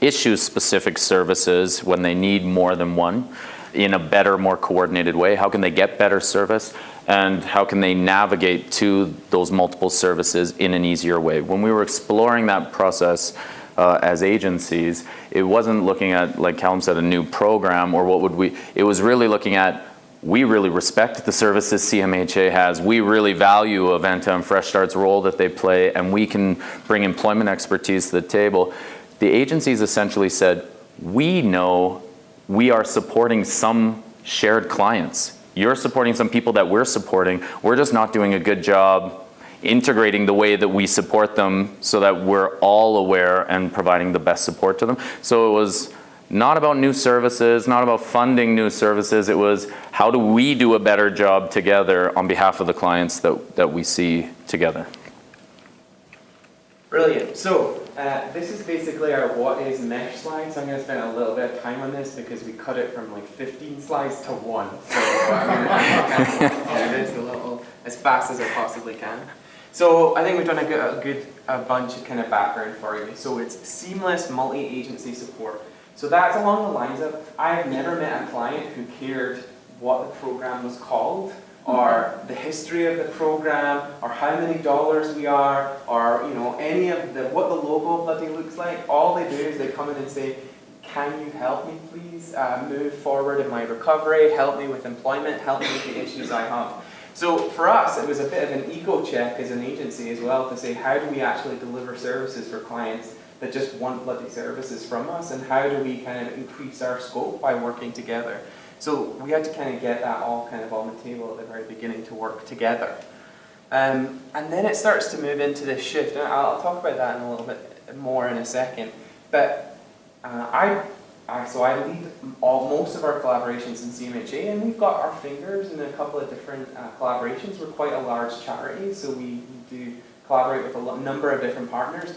issue-specific services when they need more than one in a better, more coordinated way? How can they get better service? And how can they navigate to those multiple services in an easier way? When we were exploring that process as agencies, it wasn't looking at, like Callum said, a new program or what would we, it was really looking at, we really respect the services CMHA has. We really value Aventa and Fresh Start's role that they play, and we can bring employment expertise to the table. The agencies essentially said, we know we are supporting some shared clients. You're supporting some people that we're supporting. We're just not doing a good job integrating the way that we support them so that we're all aware and providing the best support to them. So it was not about new services, not about funding new services. It was how do we do a better job together on behalf of the clients that we see together. Brilliant. So this is basically our what is mesh slide. So I'm going to spend a little bit of time on this because we cut it from like 15 slides to 1. So I'm going to kind of do this a little as fast as I possibly can. So I think we've done a bunch of kind of background for you. So it's seamless multi-agency support. So that's along the lines of, I've never met a client who cared what the program was called, or the history of the program, or how many dollars we are, or any of what the logo bloody looks like. All they do is they come in and say, can you help me please move forward in my recovery, help me with employment, help me with the issues I have. So for us, it was a bit of an ego check as an agency as well to say, how do we actually deliver services for clients that just want bloody services from us, and how do we kind of increase our scope by working together? So we had to kind of get that all kind of on the table at the very beginning to work together. And then it starts to move into this shift, and I'll talk about that in a little bit more in a second. But I So I lead most of our collaborations in CMHA, and we've got our fingers in a couple of different collaborations. We're quite a large charity, so we do collaborate with a number of different partners.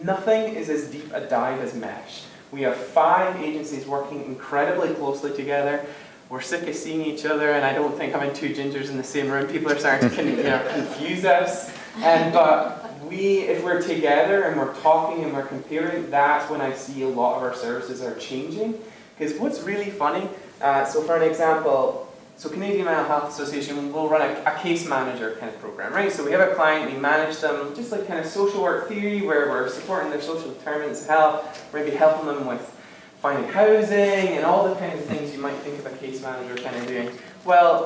Nothing is as deep a dive as MESH. We have 5 agencies working incredibly closely together. We're sick of seeing each other, and I don't think having 2 gingers in the same room, people are starting to confuse us. But if we're together and we're talking and we're comparing, that's when I see a lot of our services are changing. Because what's really funny, so for an example, so Canadian Mental Health Association will run a case manager kind of program, right? So we have a client, we manage them, just like kind of social work theory, where we're supporting their social determinants of health, we're maybe helping them with finding housing and all the kinds of things you might think of a case manager kind of doing. Well,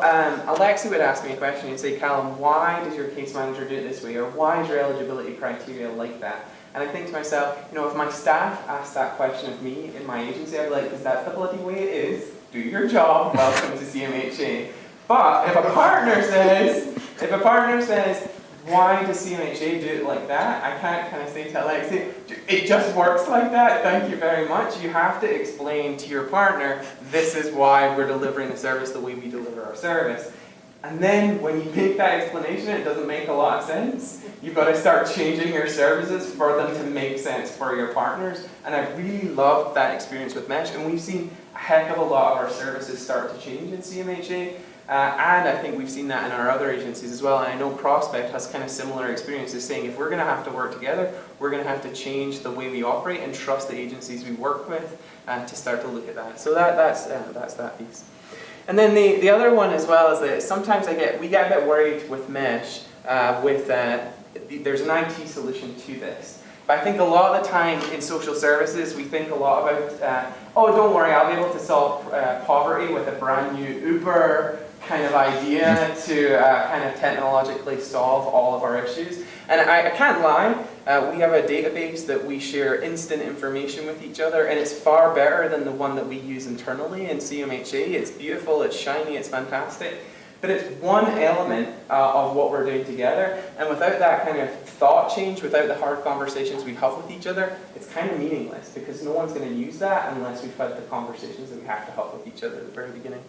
Alexi would ask me a question and say, Callum, why does your case manager do it this way? Or why is your eligibility criteria like that? And I think to myself, if my staff asked that question of me in my agency, I'd be like, is that the bloody way it is? Do your job, welcome to CMHA. But if a partner says, why does CMHA do it like that? I can't kind of say to Alexi, it just works like that, thank you very much. You have to explain to your partner, this is why we're delivering the service the way we deliver our service. And then when you make that explanation, it doesn't make a lot of sense. You've got to start changing your services for them to make sense for your partners. And I really loved that experience with MESH. And we've seen a heck of a lot of our services start to change in CMHA. And I think we've seen that in our other agencies as well. And I know Prospect has kind of similar experiences, saying if we're going to have to work together, we're going to have to change the way we operate and trust the agencies we work with to start to look at that. So that's that piece. And then the other one as well is that sometimes we get a bit worried with MESH there's an IT solution to this. But I think a lot of the time in social services, we think a lot about, oh, don't worry, I'll be able to solve poverty with a brand new Uber kind of idea to kind of technologically solve all of our issues. And I can't lie, we have a database that we share instant information with each other, and it's far better than the one that we use internally in CMHA. It's beautiful, it's shiny, it's fantastic. But it's one element of what we're doing together, and without that kind of thought change, without the hard conversations we have with each other, it's kind of meaningless, because no one's going to use that unless we've had the conversations that we have to have with each other at the very beginning.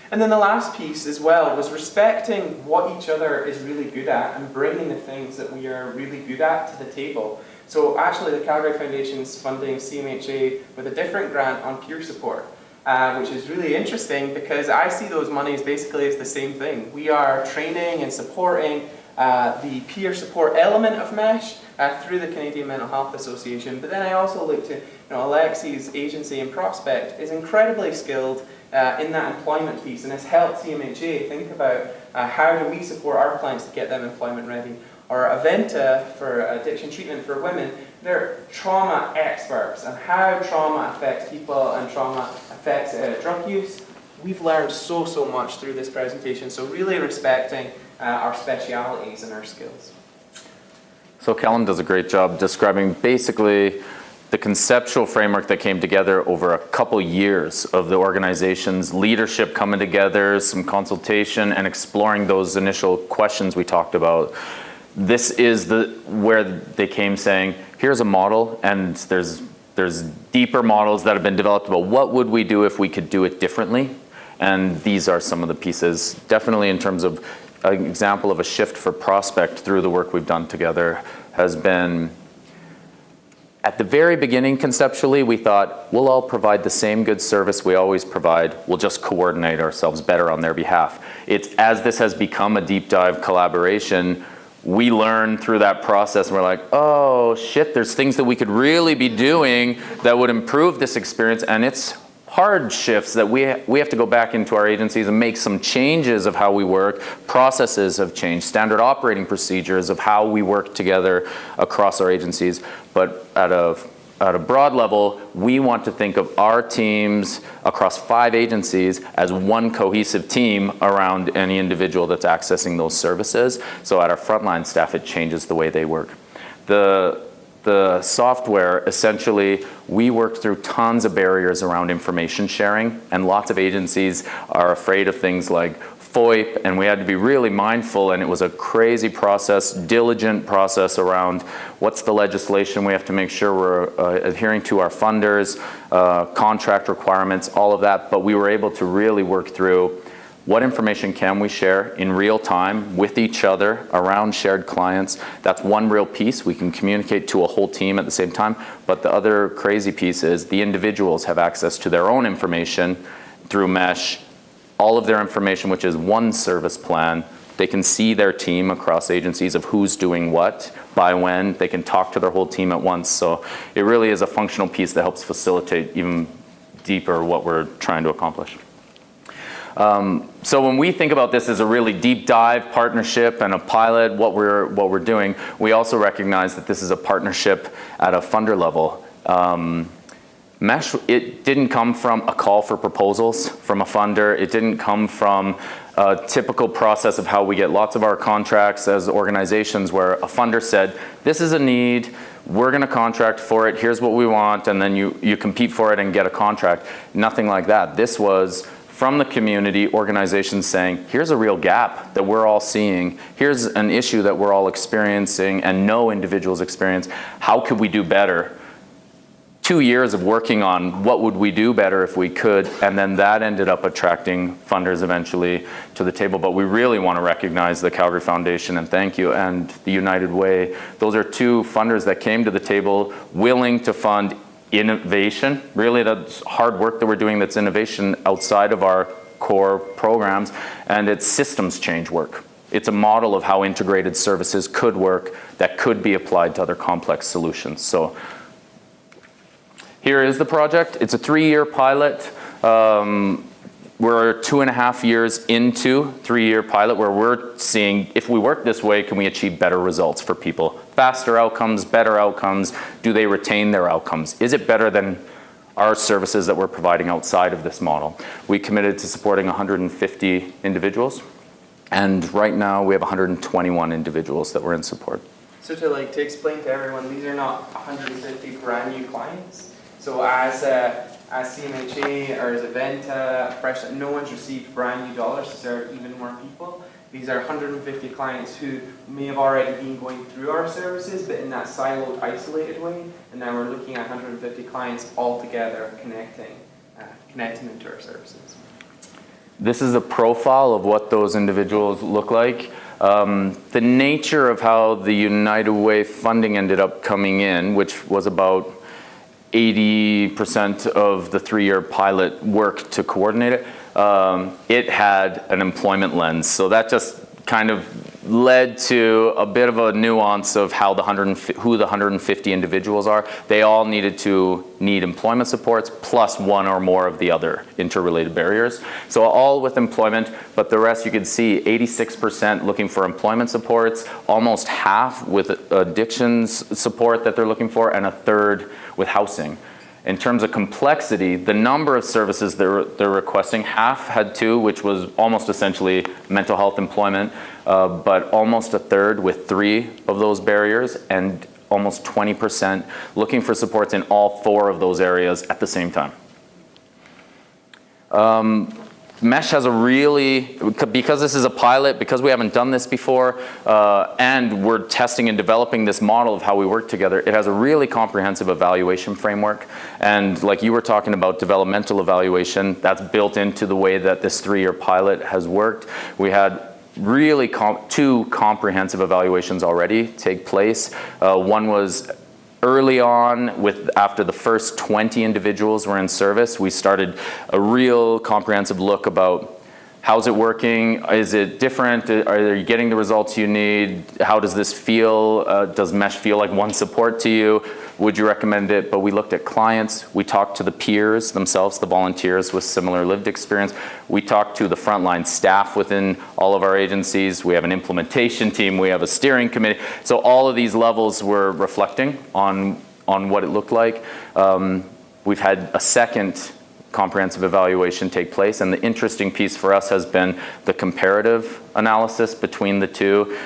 And then the last piece as well was respecting what each other is really good at and bringing the things that we are really good at to the table. So actually the Calgary Foundation's funding CMHA with a different grant on peer support. Which is really interesting because I see those monies basically as the same thing. We are training and supporting the peer support element of MESH through the Canadian Mental Health Association. But then I also look to, Alexi's agency in Prospect is incredibly skilled in that employment piece and has helped CMHA think about how do we support our clients to get them employment ready. Or Aventa for addiction treatment for women, they're trauma experts and how trauma affects people and trauma affects drug use. We've learned so much through this presentation, so really respecting our specialities and our skills. So Callum does a great job describing basically the conceptual framework that came together over a couple years of the organization's leadership coming together, some consultation, and exploring those initial questions we talked about. This is where they came saying, here's a model, and there's deeper models that have been developed about what would we do if we could do it differently. And these are some of the pieces, definitely in terms of an example of a shift for Prospect through the work we've done together has been, at the very beginning conceptually, we thought, we'll all provide the same good service we always provide, we'll just coordinate ourselves better on their behalf. It's as this has become a deep dive collaboration, we learn through that process and we're like, oh shit, there's things that we could really be doing that would improve this experience, and it's hard shifts that we have to go back into our agencies and make some changes of how we work. Processes have changed, standard operating procedures of how we work together across our agencies. But at a broad level, we want to think of our teams across 5 agencies as one cohesive team around any individual that's accessing those services. So at our frontline staff, it changes the way they work. The software, essentially, we work through tons of barriers around information sharing, and lots of agencies are afraid of things like FOIP, and we had to be really mindful, and it was a crazy process, diligent process around what's the legislation we have to make sure we're adhering to our funders, contract requirements, all of that, but we were able to really work through what information can we share in real time with each other around shared clients. That's one real piece. We can communicate to a whole team at the same time, but the other crazy piece is the individuals have access to their own information through Mesh, all of their information, which is one service plan. They can see their team across agencies of who's doing what, by when. They can talk to their whole team at once. So it really is a functional piece that helps facilitate even deeper what we're trying to accomplish. So when we think about this as a really deep dive partnership and a pilot, what we're doing, we also recognize that this is a partnership at a funder level. Mesh, it didn't come from a call for proposals from a funder. It didn't come from a typical process of how we get lots of our contracts as organizations where a funder said, this is a need, we're going to contract for it, here's what we want, and then you compete for it and get a contract. Nothing like that. This was from the community, organizations saying, here's a real gap that we're all seeing. Here's an issue that we're all experiencing and know individuals experience. How could we do better? 2 years of working on what would we do better if we could, and then that ended up attracting funders eventually to the table. But we really want to recognize the Calgary Foundation and thank you, and the United Way. Those are two funders that came to the table willing to fund innovation. Really, that's hard work that we're doing that's innovation outside of our core programs, and it's systems change work. It's a model of how integrated services could work that could be applied to other complex solutions. So here is the project. It's a 3-year pilot. We're 2.5 years into 3-year pilot where we're seeing if we work this way, can we achieve better results for people? Faster outcomes, better outcomes. Do they retain their outcomes? Is it better than our services that we're providing outside of this model? We committed to supporting 150 individuals, and right now we have 121 individuals that we're in support. So to explain to everyone, these are not 150 brand new clients. So as CMHA or as Aventa, Fresh, no one's received brand new dollars to serve even more people. These are 150 clients who may have already been going through our services, but in that siloed, isolated way. And now we're looking at 150 clients all together connecting them to our services. This is a profile of what those individuals look like. The nature of how the United Way funding ended up coming in, which was about 80% of the 3-year pilot work to coordinate it, it had an employment lens. So that just kind of led to a bit of a nuance of how who the 150 individuals are. They all need employment supports plus one or more of the other interrelated barriers. So all with employment, but the rest you could see 86% looking for employment supports, almost half with addictions support that they're looking for, and a third with housing. In terms of complexity, the number of services they're requesting, half had 2, which was almost essentially mental health employment, but almost a third with 3 of those barriers, and almost 20% looking for supports in all 4 of those areas at the same time. Mesh has a really, because this is a pilot, because we haven't done this before, and we're testing and developing this model of how we work together, it has a really comprehensive evaluation framework. And like you were talking about developmental evaluation, that's built into the way that this 3-year pilot has worked. We had really 2 comprehensive evaluations already take place. One was early on, after the first 20 individuals were in service, we started a real comprehensive look about how's it working, is it different, are you getting the results you need, how does this feel, does Mesh feel like one support to you, would you recommend it? But we looked at clients, we talked to the peers themselves, the volunteers with similar lived experience, we talked to the frontline staff within all of our agencies, we have an implementation team, we have a steering committee, so all of these levels were reflecting on what it looked like. We've had a second comprehensive evaluation take place, and the interesting piece for us has been the comparative analysis between the 2.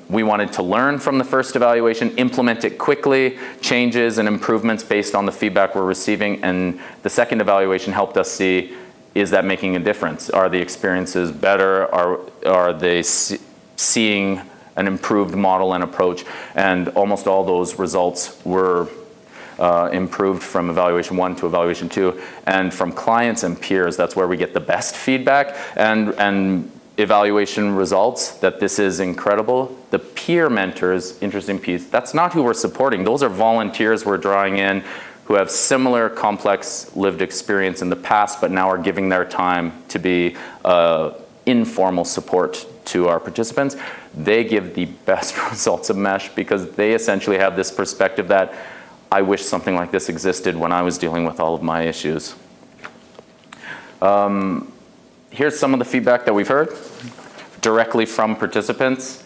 We wanted to learn from the first evaluation, implement it quickly, changes and improvements based on the feedback we're receiving, and the second evaluation helped us see is that making a difference? Are the experiences better? Are they seeing an improved model and approach? And almost all those results were improved from evaluation 1 to evaluation 2. And from clients and peers, that's where we get the best feedback and evaluation results, that this is incredible. The peer mentors, interesting piece, that's not who we're supporting. Those are volunteers we're drawing in who have similar complex lived experience in the past, but now are giving their time to be informal support to our participants. They give the best results of MESH because they essentially have this perspective that I wish something like this existed when I was dealing with all of my issues. Here's some of the feedback that we've heard directly from participants.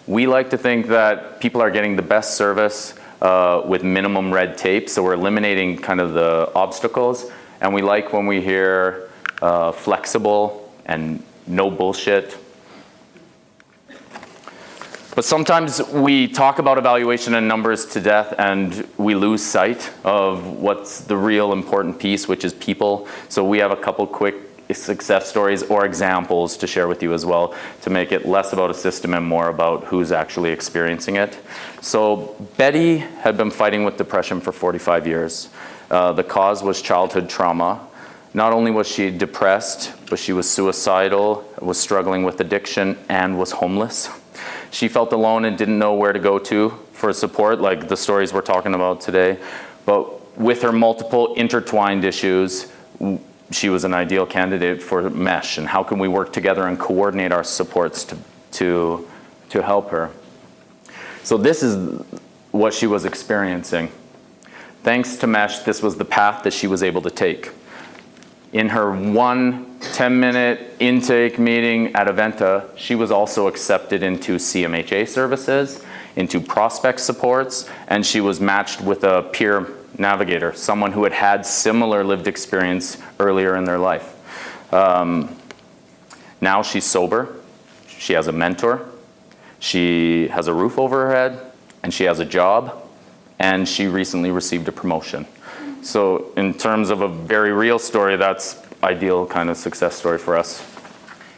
We like to think that people are getting the best service with minimum red tape, so we're eliminating kind of the obstacles. And we like when we hear flexible and no bullshit. But sometimes we talk about evaluation and numbers to death and we lose sight of what's the real important piece, which is people. So we have a couple quick success stories or examples to share with you as well to make it less about a system and more about who's actually experiencing it. So Betty had been fighting with depression for 45 years. The cause was childhood trauma. Not only was she depressed, but she was suicidal, was struggling with addiction, and was homeless. She felt alone and didn't know where to go to for support, like the stories we're talking about today. But with her multiple intertwined issues, she was an ideal candidate for MESH. And how can we work together and coordinate our supports to help her? So this is what she was experiencing. Thanks to MESH, this was the path that she was able to take. In her 10-minute intake meeting at Aventa, she was also accepted into CMHA services, into prospect supports, and she was matched with a peer navigator, someone who had had similar lived experience earlier in their life. Now she's sober, she has a mentor, she has a roof over her head, and she has a job, and she recently received a promotion. So in terms of a very real story, that's ideal kind of success story for us.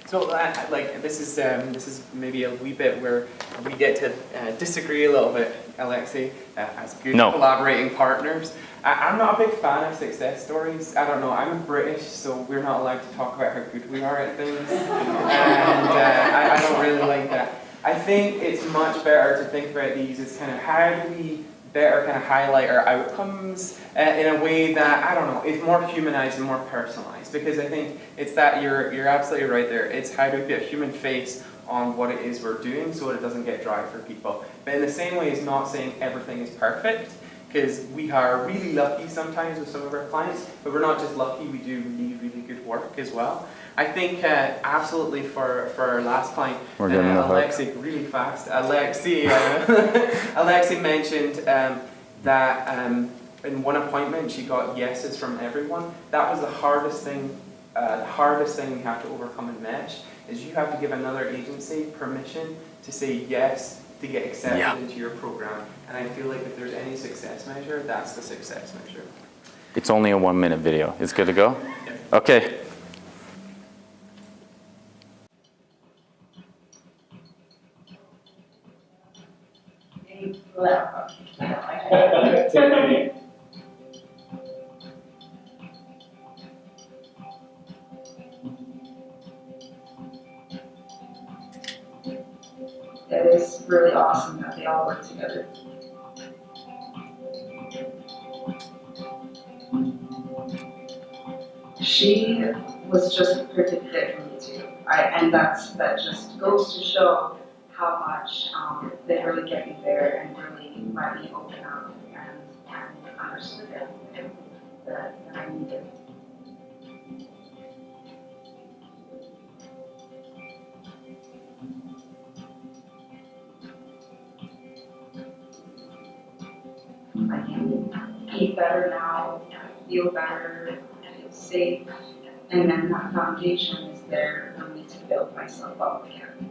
So this is maybe a wee bit where we get to disagree a little bit, Alexi, as good collaborating partners. I'm not a big fan of success stories. I don't know, I'm British, so we're not allowed to talk about how good we are at things. And I don't really like that. I think it's much better to think about these as kind of how do we better kind of highlight our outcomes in a way that, I don't know, is more humanized and more personalized. Because I think it's that, you're absolutely right there. It's how do we put a human face on what it is we're doing so it doesn't get dry for people. But in the same way, it's not saying everything is perfect, because we are really lucky sometimes with some of our clients, but we're not just lucky, we do really, really good work as well. I think absolutely for our last client, Alexi, really fast, Alexi mentioned that in one appointment she got yeses from everyone. That was the hardest thing we have to overcome in MESH, is you have to give another agency permission to say yes to get accepted into your program. And I feel like if there's any success measure, that's the success measure. It's only a 1-minute video. It's good to go? Yeah. Okay. It is really awesome that they all work together. She was just a perfect fit for me too. And that just goes to show how much they really get me there and really let me open up and understood everything that I needed. I can eat better now, feel better, feel safe, and then that foundation is there for me to build myself up again.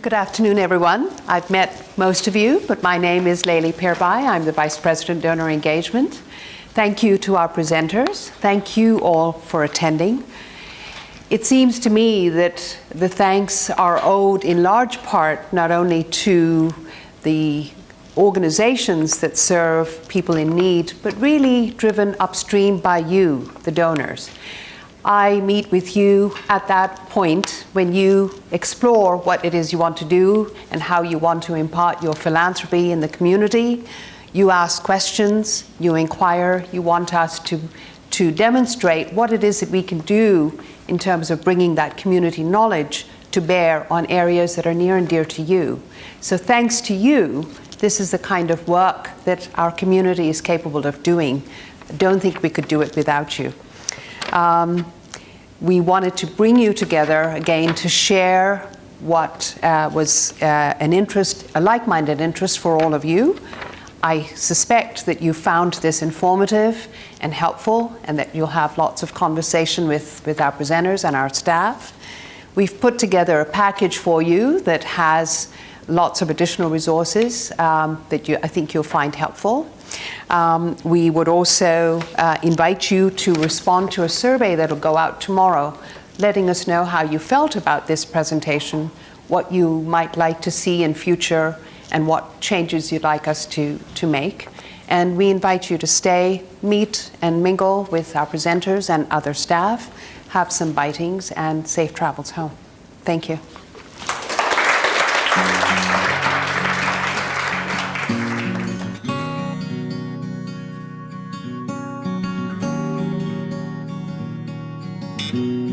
Good afternoon, everyone. I've met most of you, but my name is Laily Pirbhai. I'm the Vice President, Donor Engagement. Thank you to our presenters. Thank you all for attending. It seems to me that the thanks are owed in large part not only to the organizations that serve people in need, but really driven upstream by you, the donors. I meet with you at that point when you explore what it is you want to do and how you want to impart your philanthropy in the community. You ask questions, you inquire, you want us to demonstrate what it is that we can do in terms of bringing that community knowledge to bear on areas that are near and dear to you. So thanks to you, this is the kind of work that our community is capable of doing. I don't think we could do it without you. We wanted to bring you together again to share what was a like-minded interest for all of you. I suspect that you found this informative and helpful, and that you'll have lots of conversation with our presenters and our staff. We've put together a package for you that has lots of additional resources that I think you'll find helpful. We would also invite you to respond to a survey that will go out tomorrow, letting us know how you felt about this presentation, what you might like to see in future, and what changes you'd like us to make. And we invite you to stay, meet and mingle with our presenters and other staff, have some bitings, and safe travels home. Thank you. Thank you.